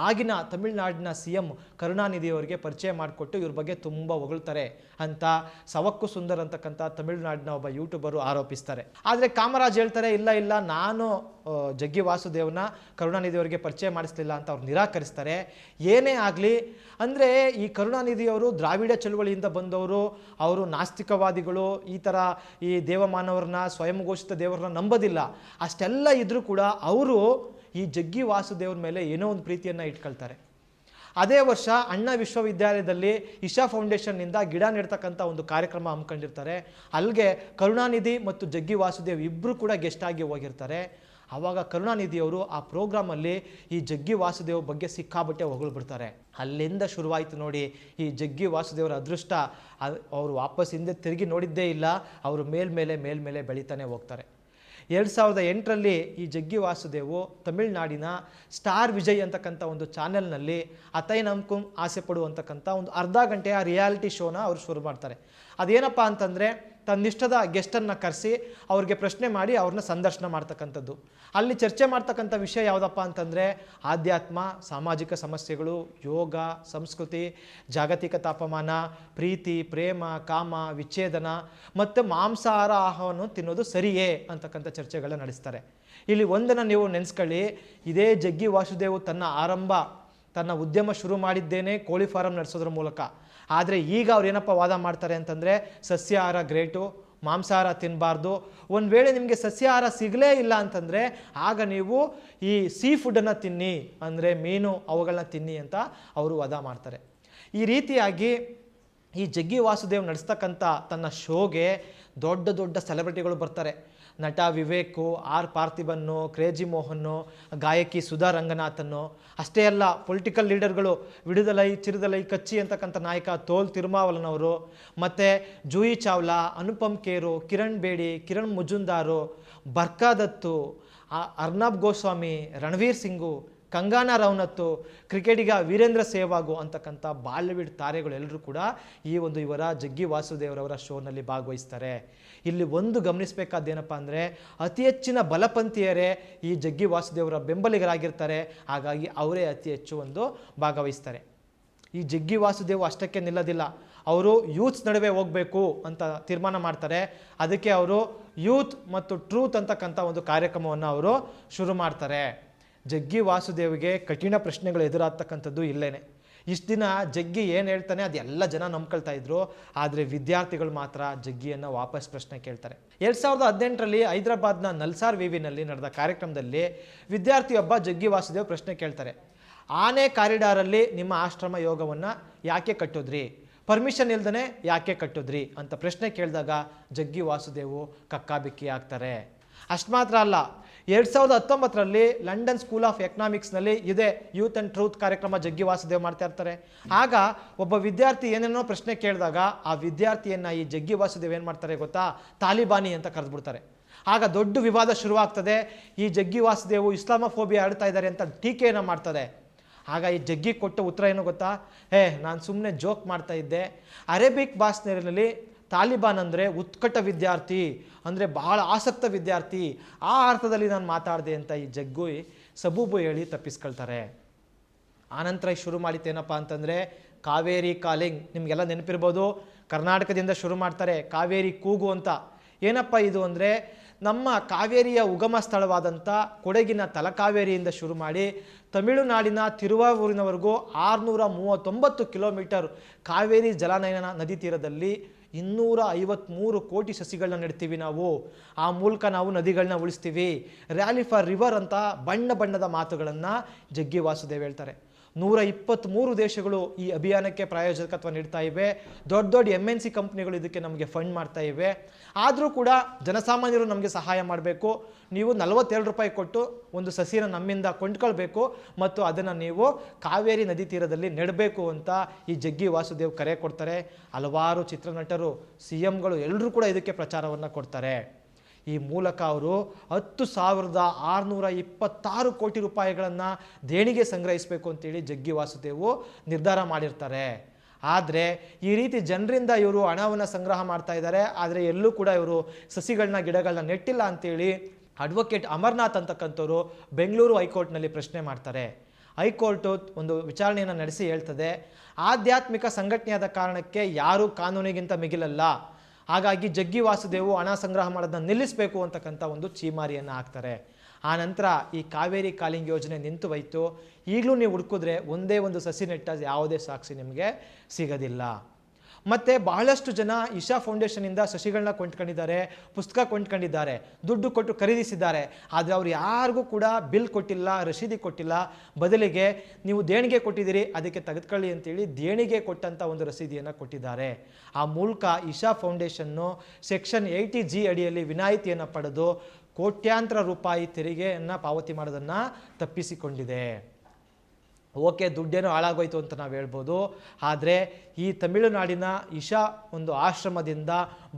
ಆಗಿನ ತಮಿಳುನಾಡಿನ CM ಕರುಣಾನಿಧಿಯವರಿಗೆ ಪರಿಚಯ ಮಾಡಿಕೊಟ್ಟು ಇವ್ರ ಬಗ್ಗೆ ತುಂಬ ಹೊಗಳ್ತಾರೆ ಅಂತ ಸವಕ್ಕು ಸುಂದರ್ ಅಂತಕ್ಕಂಥ ತಮಿಳುನಾಡಿನ ಒಬ್ಬ ಯೂಟ್ಯೂಬರು ಆರೋಪಿಸ್ತಾರೆ. ಆದರೆ ಕಾಮರಾಜ್ ಹೇಳ್ತಾರೆ, ಇಲ್ಲ ನಾನು ಜಗ್ಗಿ ವಾಸುದೇವನ ಕರುಣಾನಿಧಿಯವರಿಗೆ ಪರಿಚಯ ಮಾಡಿಸ್ಲಿಲ್ಲ ಅಂತ ಅವ್ರು ನಿರಾಕರಿಸ್ತಾರೆ. ಏನೇ ಆಗಲಿ ಅಂದರೆ ಈ ಕರುಣಾನಿಧಿಯವರು ದ್ರಾವಿಡ ಚಳುವಳಿಯಿಂದ ಬಂದವರು, ಅವರು ನಾಸ್ತಿಕವಾದಿಗಳು, ಈ ದೇವಮಾನವರನ್ನ ಸ್ವಯಂಘೋಷಿತ ದೇವರನ್ನ ನಂಬೋದಿಲ್ಲ. ಅಷ್ಟೆಲ್ಲ ಇದ್ರೂ ಕೂಡ ಅವರು ಈ ಜಗ್ಗಿ ವಾಸುದೇವ್ರ ಮೇಲೆ ಏನೋ ಒಂದು ಪ್ರೀತಿಯನ್ನು ಇಟ್ಕೊಳ್ತಾರೆ. ಅದೇ ವರ್ಷ ಅಣ್ಣಾ ವಿಶ್ವವಿದ್ಯಾಲಯದಲ್ಲಿ ಇಶಾ ಫೌಂಡೇಶನ್ನಿಂದ ಗಿಡ ನೆಡ್ತಕ್ಕಂಥ ಒಂದು ಕಾರ್ಯಕ್ರಮ ಹಮ್ಮಿಕೊಂಡಿರ್ತಾರೆ. ಅಲ್ಲಿಗೆ ಕರುಣಾನಿಧಿ ಮತ್ತು ಜಗ್ಗಿ ವಾಸುದೇವ್ ಇಬ್ಬರು ಕೂಡ ಗೆಸ್ಟ್ ಆಗಿ ಹೋಗಿರ್ತಾರೆ. ಆವಾಗ ಕರುಣಾನಿಧಿಯವರು ಆ ಪ್ರೋಗ್ರಾಮಲ್ಲಿ ಈ ಜಗ್ಗಿ ವಾಸುದೇವ್ ಬಗ್ಗೆ ಸಿಕ್ಕಾಬಟ್ಟೆ ಹೊಗಳ್ಬಿಡ್ತಾರೆ. ಅಲ್ಲಿಂದ ಶುರುವಾಯಿತು ನೋಡಿ ಈ ಜಗ್ಗಿ ವಾಸುದೇವರ ಅದೃಷ್ಟ. ಅವರು ವಾಪಸ್ ಹಿಂದೆ ತಿರುಗಿ ನೋಡಿದ್ದೇ ಇಲ್ಲ. ಅವರು ಮೇಲ್ಮೇಲೆ ಬೆಳೀತಾನೆ ಹೋಗ್ತಾರೆ. 2008ರಲ್ಲಿ ಈ ಜಗ್ಗಿ ವಾಸುದೇವು ತಮಿಳುನಾಡಿನ ಸ್ಟಾರ್ ವಿಜಯ್ ಅಂತಕ್ಕಂಥ ಒಂದು ಚಾನೆಲ್ನಲ್ಲಿ ಅತೈ ನಮ್ಕುಂ ಆಸೆ ಪಡು ಅಂತಕ್ಕಂಥ ಒಂದು ಅರ್ಧ ಗಂಟೆಯ ರಿಯಾಲಿಟಿ ಶೋನ ಅವರು ಶುರು ಮಾಡ್ತಾರೆ. ಅದೇನಪ್ಪ ಅಂತಂದರೆ ತನ್ನಿಷ್ಟದ ಗೆಸ್ಟನ್ನು ಕರೆಸಿ ಅವ್ರಿಗೆ ಪ್ರಶ್ನೆ ಮಾಡಿ ಅವ್ರನ್ನ ಸಂದರ್ಶನ ಮಾಡ್ತಕ್ಕಂಥದ್ದು. ಅಲ್ಲಿ ಚರ್ಚೆ ಮಾಡ್ತಕ್ಕಂಥ ವಿಷಯ ಯಾವುದಪ್ಪ ಅಂತಂದರೆ ಆಧ್ಯಾತ್ಮ, ಸಾಮಾಜಿಕ ಸಮಸ್ಯೆಗಳು, ಯೋಗ, ಸಂಸ್ಕೃತಿ, ಜಾಗತಿಕ ತಾಪಮಾನ, ಪ್ರೀತಿ, ಪ್ರೇಮ, ಕಾಮ, ವಿಚ್ಛೇದನ ಮತ್ತು ಮಾಂಸಾಹಾರ ಆಹಾರವನ್ನು ತಿನ್ನೋದು ಸರಿಯೇ ಅಂತಕ್ಕಂಥ ಚರ್ಚೆಗಳನ್ನ ನಡೆಸ್ತಾರೆ. ಇಲ್ಲಿ ಒಂದನ್ನು ನೀವು ನೆನೆಸ್ಕೊಳ್ಳಿ, ಇದೇ ಜಗ್ಗಿ ವಾಸುದೇವ್ ತನ್ನ ಉದ್ಯಮ ಶುರು ಮಾಡಿದ್ದೇನೆ ಕೋಳಿ ಫಾರಂ ನಡೆಸೋದ್ರ ಮೂಲಕ. ಆದರೆ ಈಗ ಅವ್ರು ಏನಪ್ಪ ವಾದ ಮಾಡ್ತಾರೆ ಅಂತಂದರೆ ಸಸ್ಯಾಹಾರ ಗ್ರೇಟು, ಮಾಂಸಾಹಾರ ತಿನ್ನಬಾರ್ದು. ಒಂದು ವೇಳೆ ನಿಮಗೆ ಸಸ್ಯಾಹಾರ ಸಿಗಲೇ ಇಲ್ಲ ಅಂತಂದರೆ ಆಗ ನೀವು ಈ ಸೀ ಫುಡ್ಡನ್ನು ತಿನ್ನಿ, ಅಂದರೆ ಮೀನು ಅವುಗಳನ್ನ ತಿನ್ನಿ ಅಂತ ಅವರು ವಾದ ಮಾಡ್ತಾರೆ. ಈ ರೀತಿಯಾಗಿ ಈ ಜಗ್ಗಿ ವಾಸುದೇವ್ ನಡೆಸ್ತಕ್ಕಂಥ ತನ್ನ ಶೋಗೆ ದೊಡ್ಡ ಸೆಲೆಬ್ರಿಟಿಗಳು ಬರ್ತಾರೆ. ನಟ ವಿವೇಕು, ಆರ್ ಪಾರ್ಥಿಬನ್ನು, ಕ್ರೇಜಿ ಮೋಹನ್ನು, ಗಾಯಕಿ ಸುಧಾ ರಂಗನಾಥನ್ನು, ಅಷ್ಟೇ ಅಲ್ಲ ಪೊಲಿಟಿಕಲ್ ಲೀಡರ್ಗಳು ವಿಡುದಲೈ, ಚಿರುದಲೈ, ಕಚ್ಚಿ ಅಂತಕ್ಕಂಥ ನಾಯಕ ತೋಲ್ ತಿರುಮಾವಲನವರು, ಮತ್ತು ಜೂಯಿ ಚಾವ್ಲಾ, ಅನುಪಮ್ ಖೇರು, ಕಿರಣ್ ಬೇಡಿ, ಕಿರಣ್ ಮುಜುಂದಾರು, ಬರ್ಕಾದತ್ತು, ಅರ್ನಬ್ ಗೋಸ್ವಾಮಿ, ರಣವೀರ್ ಸಿಂಗು, ಕಂಗಾನಾ ರನೌತ್, ಕ್ರಿಕೆಟಿಗ ವೀರೇಂದ್ರ ಸೆಹ್ವಾಗ್ ಅಂತಕ್ಕಂಥ ಬಾಲಿವುಡ್ ತಾರೆಗಳು ಎಲ್ಲರೂ ಕೂಡ ಇವರ ಜಗ್ಗಿ ವಾಸುದೇವರವರ ಶೋನಲ್ಲಿ ಭಾಗವಹಿಸ್ತಾರೆ. ಇಲ್ಲಿ ಒಂದು ಗಮನಿಸಬೇಕಾದ್ದೇನಪ್ಪ ಅಂದರೆ ಅತಿ ಹೆಚ್ಚಿನ ಬಲಪಂಥೀಯರೇ ಈ ಜಗ್ಗಿ ವಾಸುದೇವರ ಬೆಂಬಲಿಗರಾಗಿರ್ತಾರೆ. ಹಾಗಾಗಿ ಅವರೇ ಅತಿ ಹೆಚ್ಚು ಭಾಗವಹಿಸ್ತಾರೆ. ಈ ಜಗ್ಗಿ ವಾಸುದೇವ್ ಅಷ್ಟಕ್ಕೆ ನಿಲ್ಲೋದಿಲ್ಲ, ಅವರು ಯೂತ್ಸ್ ನಡುವೆ ಹೋಗಬೇಕು ಅಂತ ತೀರ್ಮಾನ ಮಾಡ್ತಾರೆ. ಅದಕ್ಕೆ ಅವರು ಯೂತ್ ಮತ್ತು ಟ್ರೂತ್ ಅಂತಕ್ಕಂಥ ಒಂದು ಕಾರ್ಯಕ್ರಮವನ್ನು ಅವರು ಶುರು ಮಾಡ್ತಾರೆ. ಜಗ್ಗಿ ವಾಸುದೇವ್ಗೆ ಕಠಿಣ ಪ್ರಶ್ನೆಗಳು ಎದುರಾಗ್ತಕ್ಕಂಥದ್ದು ಇಲ್ಲೇನೆ. ಇಷ್ಟು ದಿನ ಜಗ್ಗಿ ಏನು ಹೇಳ್ತಾನೆ ಅದೆಲ್ಲ ಜನ ನಂಬ್ಕೊಳ್ತಾ ಇದ್ರು. ಆದರೆ ವಿದ್ಯಾರ್ಥಿಗಳು ಮಾತ್ರ ಜಗ್ಗಿಯನ್ನು ವಾಪಸ್ ಪ್ರಶ್ನೆ ಕೇಳ್ತಾರೆ. 2018ರಲ್ಲಿ ಹೈದರಾಬಾದ್ನ ನಲ್ಸಾರ್ ವಿವಿನಲ್ಲಿ ನಡೆದ ಕಾರ್ಯಕ್ರಮದಲ್ಲಿ ವಿದ್ಯಾರ್ಥಿಯೊಬ್ಬ ಜಗ್ಗಿ ವಾಸುದೇವ್ ಪ್ರಶ್ನೆ ಕೇಳ್ತಾರೆ. ಆನೆ ಕಾರಿಡಾರಲ್ಲಿ ನಿಮ್ಮ ಆಶ್ರಮ ಯೋಗವನ್ನು ಯಾಕೆ ಕಟ್ಟೋದ್ರಿ, ಪರ್ಮಿಷನ್ ಇಲ್ದೇ ಯಾಕೆ ಕಟ್ಟೋದ್ರಿ ಅಂತ ಪ್ರಶ್ನೆ ಕೇಳಿದಾಗ ಜಗ್ಗಿ ವಾಸುದೇವು ಕಕ್ಕಾಬಿಕ್ಕಿ ಆಗ್ತಾರೆ. ಅಷ್ಟು ಮಾತ್ರ ಅಲ್ಲ, 2019ರಲ್ಲಿ ಲಂಡನ್ ಸ್ಕೂಲ್ ಆಫ್ ಎಕನಾಮಿಕ್ಸ್ನಲ್ಲಿ ಇದೇ ಯೂತ್ ಆ್ಯಂಡ್ ಟ್ರೂತ್ ಕಾರ್ಯಕ್ರಮ ಜಗ್ಗಿ ವಾಸುದೇವ್ ಮಾಡ್ತಾ ಇರ್ತಾರೆ. ಆಗ ಒಬ್ಬ ವಿದ್ಯಾರ್ಥಿ ಏನೇನೋ ಪ್ರಶ್ನೆ ಕೇಳಿದಾಗ ಆ ವಿದ್ಯಾರ್ಥಿಯನ್ನು ಈ ಜಗ್ಗಿ ವಾಸುದೇವ್ ಏನು ಮಾಡ್ತಾರೆ ಗೊತ್ತಾ, ತಾಲಿಬಾನಿ ಅಂತ ಕರೆದ್ಬಿಡ್ತಾರೆ. ಆಗ ದೊಡ್ಡ ವಿವಾದ ಶುರುವಾಗ್ತದೆ. ಈ ಜಗ್ಗಿ ವಾಸುದೇವು ಇಸ್ಲಾಮೋಫೋಬಿಯಾ ಆಡ್ತಾ ಇದ್ದಾರೆ ಅಂತ ಟೀಕೆಯನ್ನು ಮಾಡ್ತದೆ. ಆಗ ಈ ಜಗ್ಗಿ ಕೊಟ್ಟ ಉತ್ತರ ಏನು ಗೊತ್ತಾ, ನಾನು ಸುಮ್ಮನೆ ಜೋಕ್ ಮಾಡ್ತಾ ಇದ್ದೆ. ಅರೇಬಿಕ್ ಭಾಷೆಯಲ್ಲಿ ತಾಲಿಬಾನ್ ಅಂದರೆ ಉತ್ಕಟ ವಿದ್ಯಾರ್ಥಿ, ಅಂದರೆ ಬಹಳ ಆಸಕ್ತ ವಿದ್ಯಾರ್ಥಿ, ಆ ಅರ್ಥದಲ್ಲಿ ನಾನು ಮಾತಾಡಿದೆ ಅಂತ ಈ ಜಗ್ಗಿ ಸಬೂಬು ಹೇಳಿ ತಪ್ಪಿಸ್ಕೊಳ್ತಾರೆ. ಆನಂತರ ಶುರು ಮಾಡಿತ್ತೇನಪ್ಪ ಅಂತಂದರೆ ಕಾವೇರಿ ಕಾಲಿಂಗ್. ನಿಮಗೆಲ್ಲ ನೆನಪಿರ್ಬೋದು, ಕರ್ನಾಟಕದಿಂದ ಶುರು ಮಾಡ್ತಾರೆ ಕಾವೇರಿ ಕೂಗು ಅಂತ. ಏನಪ್ಪ ಇದು ಅಂದರೆ ನಮ್ಮ ಕಾವೇರಿಯ ಉಗಮ ಸ್ಥಳವಾದಂಥ ಕೊಡಗಿನ ತಲಕಾವೇರಿಯಿಂದ ಶುರು ಮಾಡಿ ತಮಿಳುನಾಡಿನ ತಿರುವಾರೂರಿನವರೆಗೂ 639 ಕಿಲೋಮೀಟರ್ ಕಾವೇರಿ ಜಲಾನಯನ ನದಿ ತೀರದಲ್ಲಿ 253 ಕೋಟಿ ಸಸಿಗಳನ್ನ ನೆಡ್ತೀವಿ ನಾವು. ಆ ಮೂಲಕ ನಾವು ನದಿಗಳನ್ನ ಉಳಿಸ್ತೀವಿ. ರ್ಯಾಲಿ ಫಾರ್ ರಿವರ್ ಅಂತ ಬಣ್ಣದ ಮಾತುಗಳನ್ನು ಜಗ್ಗಿ ವಾಸುದೇವ್ ಹೇಳ್ತಾರೆ. 123 ದೇಶಗಳು ಈ ಅಭಿಯಾನಕ್ಕೆ ಪ್ರಾಯೋಜಕತ್ವ ನೀಡ್ತಾ ಇವೆ. ದೊಡ್ಡ MNC ಕಂಪ್ನಿಗಳು ಇದಕ್ಕೆ ನಮಗೆ ಫಂಡ್ ಮಾಡ್ತಾ ಇವೆ. ಆದರೂ ಕೂಡ ಜನಸಾಮಾನ್ಯರು ನಮಗೆ ಸಹಾಯ ಮಾಡಬೇಕು. ನೀವು 42 ರೂಪಾಯಿ ಕೊಟ್ಟು ಒಂದು ಸಸಿನ ನಮ್ಮಿಂದ ಕೊಂಡ್ಕೊಳ್ಬೇಕು ಮತ್ತು ಅದನ್ನು ನೀವು ಕಾವೇರಿ ನದಿ ತೀರದಲ್ಲಿ ನೆಡಬೇಕು ಅಂತ ಈ ಜಗ್ಗಿ ವಾಸುದೇವ್ ಕರೆ ಕೊಡ್ತಾರೆ. ಹಲವಾರು ಚಿತ್ರನಟರು, CMಗಳು ಎಲ್ಲರೂ ಕೂಡ ಇದಕ್ಕೆ ಪ್ರಚಾರವನ್ನು ಕೊಡ್ತಾರೆ. ಈ ಮೂಲಕ ಅವರು 10,626 ಕೋಟಿ ರೂಪಾಯಿಗಳನ್ನು ದೇಣಿಗೆ ಸಂಗ್ರಹಿಸಬೇಕು ಅಂತೇಳಿ ಜಗ್ಗಿ ವಾಸುದೇವು ನಿರ್ಧಾರ ಮಾಡಿರ್ತಾರೆ. ಆದರೆ ಈ ರೀತಿ ಜನರಿಂದ ಇವರು ಹಣವನ್ನು ಸಂಗ್ರಹ ಮಾಡ್ತಾ ಇದ್ದಾರೆ, ಆದರೆ ಎಲ್ಲೂ ಕೂಡ ಇವರು ಸಸಿಗಳನ್ನ ಗಿಡಗಳನ್ನ ನೆಟ್ಟಿಲ್ಲ ಅಂತೇಳಿ ಅಡ್ವೊಕೇಟ್ ಅಮರ್ನಾಥ್ ಅಂತಕ್ಕಂಥವ್ರು ಬೆಂಗಳೂರು ಹೈಕೋರ್ಟ್ನಲ್ಲಿ ಪ್ರಶ್ನೆ ಮಾಡ್ತಾರೆ. ಹೈಕೋರ್ಟು ಒಂದು ವಿಚಾರಣೆಯನ್ನು ನಡೆಸಿ ಹೇಳ್ತದೆ, ಆಧ್ಯಾತ್ಮಿಕ ಸಂಘಟನೆಯಾದ ಕಾರಣಕ್ಕೆ ಯಾರೂ ಕಾನೂನಿಗಿಂತ ಮಿಗಿಲಲ್ಲ, ಹಾಗಾಗಿ ಜಗ್ಗಿ ವಾಸುದೇವ್ ಹಣ ಸಂಗ್ರಹ ಮಾಡೋದನ್ನ ನಿಲ್ಲಿಸಬೇಕು ಅಂತಕ್ಕಂಥ ಒಂದು ಚೀಮಾರಿಯನ್ನು ಹಾಕ್ತಾರೆ. ಆ ನಂತರ ಈ ಕಾವೇರಿ ಕಾಲಿಂಗ್ ಯೋಜನೆ ನಿಂತು ಹೋಯಿತು. ಈಗಲೂ ನೀವು ಹುಡುಕಿದ್ರೆ ಒಂದೇ ಒಂದು ಸಸಿ ನೆಟ್ಟ ಯಾವುದೇ ಸಾಕ್ಷಿ ನಿಮಗೆ ಸಿಗೋದಿಲ್ಲ. ಮತ್ತು ಬಹಳಷ್ಟು ಜನ ಇಶಾ ಫೌಂಡೇಶನಿಂದ ಸಸಿಗಳನ್ನ ಕೊಂಡ್ಕೊಂಡಿದ್ದಾರೆ, ಪುಸ್ತಕ ಕೊಂಡ್ಕೊಂಡಿದ್ದಾರೆ, ದುಡ್ಡು ಕೊಟ್ಟು ಖರೀದಿಸಿದ್ದಾರೆ. ಆದರೆ ಅವ್ರು ಯಾರಿಗೂ ಕೂಡ ಬಿಲ್ ಕೊಟ್ಟಿಲ್ಲ, ರಸೀದಿ ಕೊಟ್ಟಿಲ್ಲ. ಬದಲಿಗೆ ನೀವು ದೇಣಿಗೆ ಕೊಟ್ಟಿದ್ದೀರಿ, ಅದಕ್ಕೆ ತೆಗೆದುಕೊಳ್ಳಿ ಅಂತೇಳಿ ದೇಣಿಗೆ ಕೊಟ್ಟಂಥ ಒಂದು ರಸೀದಿಯನ್ನು ಕೊಟ್ಟಿದ್ದಾರೆ. ಆ ಮೂಲಕ ಇಶಾ ಫೌಂಡೇಶನ್ನು ಸೆಕ್ಷನ್ 80G ಅಡಿಯಲ್ಲಿ ವಿನಾಯಿತಿಯನ್ನು ಪಡೆದು ಕೋಟ್ಯಾಂತರ ರೂಪಾಯಿ ತೆರಿಗೆಯನ್ನು ಪಾವತಿ ಮಾಡೋದನ್ನು ತಪ್ಪಿಸಿಕೊಂಡಿದೆ. ಓಕೆ, ದುಡ್ಡೇನೋ ಹಾಳಾಗೋಯ್ತು ಅಂತ ನಾವು ಹೇಳ್ಬೋದು. ಆದರೆ ಈ ತಮಿಳುನಾಡಿನ ಇಶಾ ಒಂದು ಆಶ್ರಮದಿಂದ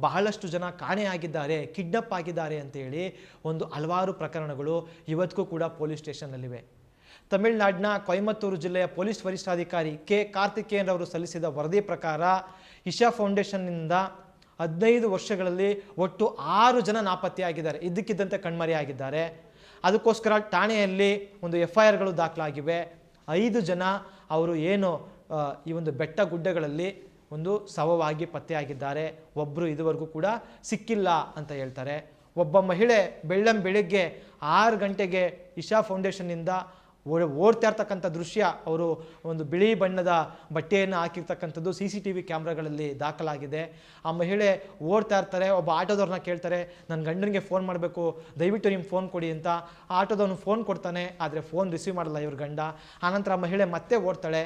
ಬಹಳಷ್ಟು ಜನ ಕಾಣೆಯಾಗಿದ್ದಾರೆ, ಕಿಡ್ನಪ್ ಆಗಿದ್ದಾರೆ ಅಂತೇಳಿ ಒಂದು ಹಲವಾರು ಪ್ರಕರಣಗಳು ಇವತ್ತಿಗೂ ಕೂಡ ಪೊಲೀಸ್ ಸ್ಟೇಷನ್ನಲ್ಲಿವೆ. ತಮಿಳುನಾಡಿನ ಕೊಯಮತ್ತೂರು ಜಿಲ್ಲೆಯ ಪೊಲೀಸ್ ವರಿಷ್ಠಾಧಿಕಾರಿ ಕೆ ಕಾರ್ತಿಕೇಯನ್ ಅವರು ಸಲ್ಲಿಸಿದ ವರದಿ ಪ್ರಕಾರ ಇಶಾ ಫೌಂಡೇಶನ್ನಿಂದ 15 ವರ್ಷಗಳಲ್ಲಿ ಒಟ್ಟು 6 ಜನ ನಾಪತ್ತೆಯಾಗಿದ್ದಾರೆ, ಇದ್ದಕ್ಕಿದ್ದಂತೆ ಕಣ್ಮರೆಯಾಗಿದ್ದಾರೆ. ಅದಕ್ಕೋಸ್ಕರ ಠಾಣೆಯಲ್ಲಿ ಒಂದು FIRಗಳು ದಾಖಲಾಗಿವೆ. 5 ಜನ ಅವರು ಏನು ಈ ಒಂದು ಬೆಟ್ಟ ಗುಡ್ಡಗಳಲ್ಲಿ ಒಂದು ಶವವಾಗಿ ಪತ್ತೆಯಾಗಿದ್ದಾರೆ. ಒಬ್ಬರು ಇದುವರೆಗೂ ಕೂಡ ಸಿಕ್ಕಿಲ್ಲ ಅಂತ ಹೇಳ್ತಾರೆ. ಒಬ್ಬ ಮಹಿಳೆ ಬೆಳಗ್ಗೆ 6 ಗಂಟೆಗೆ ಇಶಾ ಫೌಂಡೇಶನ್ನಿಂದ ಓಡ್ತಾ ಇರ್ತಕ್ಕಂಥ ದೃಶ್ಯ, ಅವರು ಒಂದು ಬಿಳಿ ಬಣ್ಣದ ಬಟ್ಟೆಯನ್ನು ಹಾಕಿರ್ತಕ್ಕಂಥದ್ದು CCTV ಕ್ಯಾಮ್ರಾಗಳಲ್ಲಿ ದಾಖಲಾಗಿದೆ. ಆ ಮಹಿಳೆ ಓಡ್ತಾ ಇರ್ತಾರೆ. ಒಬ್ಬ ಆಟೋದವ್ರನ್ನ ಕೇಳ್ತಾರೆ, ನನ್ನ ಗಂಡನಿಗೆ ಫೋನ್ ಮಾಡಬೇಕು, ದಯವಿಟ್ಟು ನಿಮ್ಮ ಫೋನ್ ಕೊಡಿ ಅಂತ. ಆ ಆಟೋದವನು ಫೋನ್ ಕೊಡ್ತಾನೆ, ಆದರೆ ಫೋನ್ ರಿಸೀವ್ ಮಾಡಲ್ಲ ಇವ್ರ ಗಂಡ. ಆನಂತರ ಆ ಮಹಿಳೆ ಮತ್ತೆ ಓಡ್ತಾಳೆ.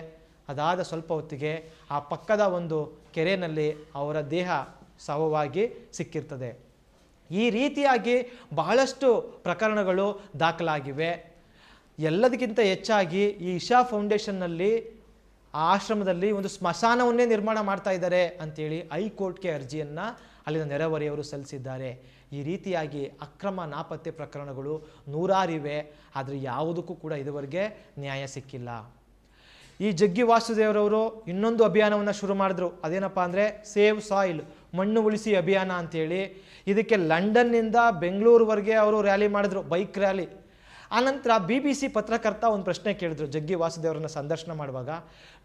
ಅದಾದ ಸ್ವಲ್ಪ ಹೊತ್ತಿಗೆ ಆ ಪಕ್ಕದ ಒಂದು ಕೆರೆಯಲ್ಲಿ ಅವರ ದೇಹ ಶವವಾಗಿ ಸಿಕ್ಕಿರ್ತದೆ. ಈ ರೀತಿಯಾಗಿ ಬಹಳಷ್ಟು ಪ್ರಕರಣಗಳು ದಾಖಲಾಗಿವೆ. ಎಲ್ಲದಕ್ಕಿಂತ ಹೆಚ್ಚಾಗಿ ಈ ಇಶಾ ಫೌಂಡೇಶನ್ನಲ್ಲಿ ಆ ಆಶ್ರಮದಲ್ಲಿ ಒಂದು ಸ್ಮಶಾನವನ್ನೇ ನಿರ್ಮಾಣ ಮಾಡ್ತಾ ಇದ್ದಾರೆ ಅಂತೇಳಿ ಹೈಕೋರ್ಟ್ಗೆ ಅರ್ಜಿಯನ್ನು ಅಲ್ಲಿನ ನೆರೆಹೊರೆಯವರು ಸಲ್ಲಿಸಿದ್ದಾರೆ. ಈ ರೀತಿಯಾಗಿ ಅಕ್ರಮ ನಾಪತ್ತೆ ಪ್ರಕರಣಗಳು ನೂರಾರಿವೆ, ಆದರೆ ಯಾವುದಕ್ಕೂ ಕೂಡ ಇದುವರೆಗೆ ನ್ಯಾಯ ಸಿಕ್ಕಿಲ್ಲ. ಈ ಜಗ್ಗಿ ವಾಸುದೇವರವರು ಇನ್ನೊಂದು ಅಭಿಯಾನವನ್ನು ಶುರು ಮಾಡಿದ್ರು. ಅದೇನಪ್ಪ ಅಂದರೆ ಸೇವ್ ಸಾಯಿಲ್, ಮಣ್ಣು ಉಳಿಸಿ ಅಭಿಯಾನ ಅಂತೇಳಿ. ಇದಕ್ಕೆ ಲಂಡನ್ನಿಂದ ಬೆಂಗಳೂರುವರೆಗೆ ಅವರು ರ್ಯಾಲಿ ಮಾಡಿದ್ರು, ಬೈಕ್ ರ್ಯಾಲಿ. ಆನಂತರ BBC ಪತ್ರಕರ್ತ ಒಂದು ಪ್ರಶ್ನೆ ಕೇಳಿದ್ರು ಜಗ್ಗಿ ವಾಸುದೇವರನ್ನ ಸಂದರ್ಶನ ಮಾಡುವಾಗ,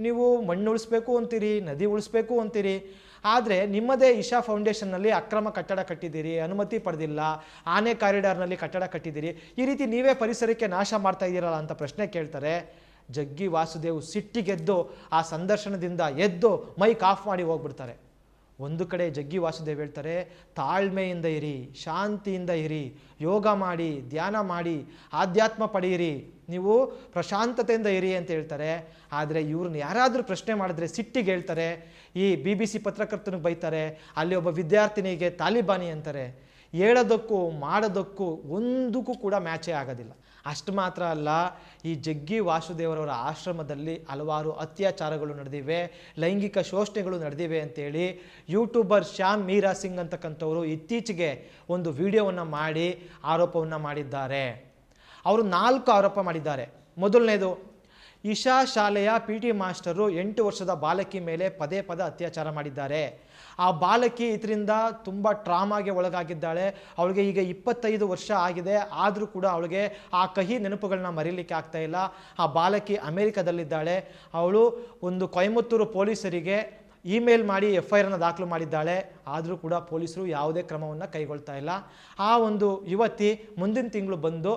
ನೀವು ಮಣ್ಣು ಉಳಿಸ್ಬೇಕು ಅಂತೀರಿ, ನದಿ ಉಳಿಸ್ಬೇಕು ಅಂತೀರಿ, ಆದರೆ ನಿಮ್ಮದೇ ಇಶಾ ಫೌಂಡೇಶನ್ನಲ್ಲಿ ಅಕ್ರಮ ಕಟ್ಟಡ ಕಟ್ಟಿದ್ದೀರಿ, ಅನುಮತಿ ಪಡೆದಿಲ್ಲ, ಆನೆ ಕಾರಿಡಾರ್ನಲ್ಲಿ ಕಟ್ಟಡ ಕಟ್ಟಿದ್ದೀರಿ, ಈ ರೀತಿ ನೀವೇ ಪರಿಸರಕ್ಕೆ ನಾಶ ಮಾಡ್ತಾ ಇದ್ದೀರಲ್ಲ ಅಂತ ಪ್ರಶ್ನೆ ಕೇಳ್ತಾರೆ. ಜಗ್ಗಿ ವಾಸುದೇವ್ ಸಿಟ್ಟಿಗೆದ್ದು ಆ ಸಂದರ್ಶನದಿಂದ ಎದ್ದು ಮೈಕ್ ಆಫ್ ಮಾಡಿ ಹೋಗ್ಬಿಡ್ತಾರೆ. ಒಂದು ಕಡೆ ಜಗ್ಗಿ ವಾಸುದೇವ್ ಹೇಳ್ತಾರೆ, ತಾಳ್ಮೆಯಿಂದ ಇರಿ, ಶಾಂತಿಯಿಂದ ಇರಿ, ಯೋಗ ಮಾಡಿ, ಧ್ಯಾನ ಮಾಡಿ, ಆಧ್ಯಾತ್ಮ ಪಡೆಯಿರಿ, ನೀವು ಪ್ರಶಾಂತತೆಯಿಂದ ಇರಿ ಅಂತ ಹೇಳ್ತಾರೆ. ಆದರೆ ಇವ್ರನ್ನ ಯಾರಾದರೂ ಪ್ರಶ್ನೆ ಮಾಡಿದ್ರೆ ಸಿಟ್ಟಿಗೆ ಹೇಳ್ತಾರೆ. ಈ BBC ಪತ್ರಕರ್ತನಿಗೆ ಬೈತಾರೆ, ಅಲ್ಲಿ ಒಬ್ಬ ವಿದ್ಯಾರ್ಥಿನಿಗೆ ತಾಲಿಬಾನಿ ಅಂತಾರೆ. ಹೇಳೋದಕ್ಕೂ ಮಾಡೋದಕ್ಕೂ ಒಂದಕ್ಕೂ ಕೂಡ ಮ್ಯಾಚೇ ಆಗೋದಿಲ್ಲ. ಅಷ್ಟು ಮಾತ್ರ ಅಲ್ಲ, ಈ ಜಗ್ಗಿ ವಾಸುದೇವರವರ ಆಶ್ರಮದಲ್ಲಿ ಹಲವಾರು ಅತ್ಯಾಚಾರಗಳು ನಡೆದಿವೆ, ಲೈಂಗಿಕ ಶೋಷಣೆಗಳು ನಡೆದಿವೆ ಅಂತೇಳಿ ಯೂಟ್ಯೂಬರ್ ಶ್ಯಾಮ್ ಮೀರಾ ಸಿಂಗ್ ಅಂತಕ್ಕಂಥವರು ಇತ್ತೀಚೆಗೆ ಒಂದು ವಿಡಿಯೋವನ್ನು ಮಾಡಿ ಆರೋಪವನ್ನು ಮಾಡಿದ್ದಾರೆ. ಅವರು 4 ಆರೋಪ ಮಾಡಿದ್ದಾರೆ. ಮೊದಲನೇದು, ಇಶಾ ಶಾಲೆಯ PT ಮಾಸ್ಟರು 8 ವರ್ಷದ ಬಾಲಕಿ ಮೇಲೆ ಪದೇ ಅತ್ಯಾಚಾರ ಮಾಡಿದ್ದಾರೆ. ಆ ಬಾಲಕಿ ಇದರಿಂದ ತುಂಬ ಟ್ರಾಮಾಗೆ ಒಳಗಾಗಿದ್ದಾಳೆ. ಅವಳಿಗೆ ಈಗ 25 ವರ್ಷ ಆಗಿದೆ, ಆದರೂ ಕೂಡ ಅವಳಿಗೆ ಆ ಕಹಿ ನೆನಪುಗಳನ್ನ ಮರೀಲಿಕ್ಕೆ ಆಗ್ತಾ ಇಲ್ಲ. ಆ ಬಾಲಕಿ ಅಮೆರಿಕದಲ್ಲಿದ್ದಾಳೆ. ಅವಳು ಒಂದು ಕೊಯಮತ್ತೂರು ಪೊಲೀಸರಿಗೆ ಇಮೇಲ್ ಮಾಡಿ FIRನ ದಾಖಲು ಮಾಡಿದ್ದಾಳೆ. ಆದರೂ ಕೂಡ ಪೊಲೀಸರು ಯಾವುದೇ ಕ್ರಮವನ್ನು ಕೈಗೊಳ್ತಾ ಇಲ್ಲ. ಆ ಒಂದು ಯುವತಿ ಮುಂದಿನ ತಿಂಗಳು ಬಂದು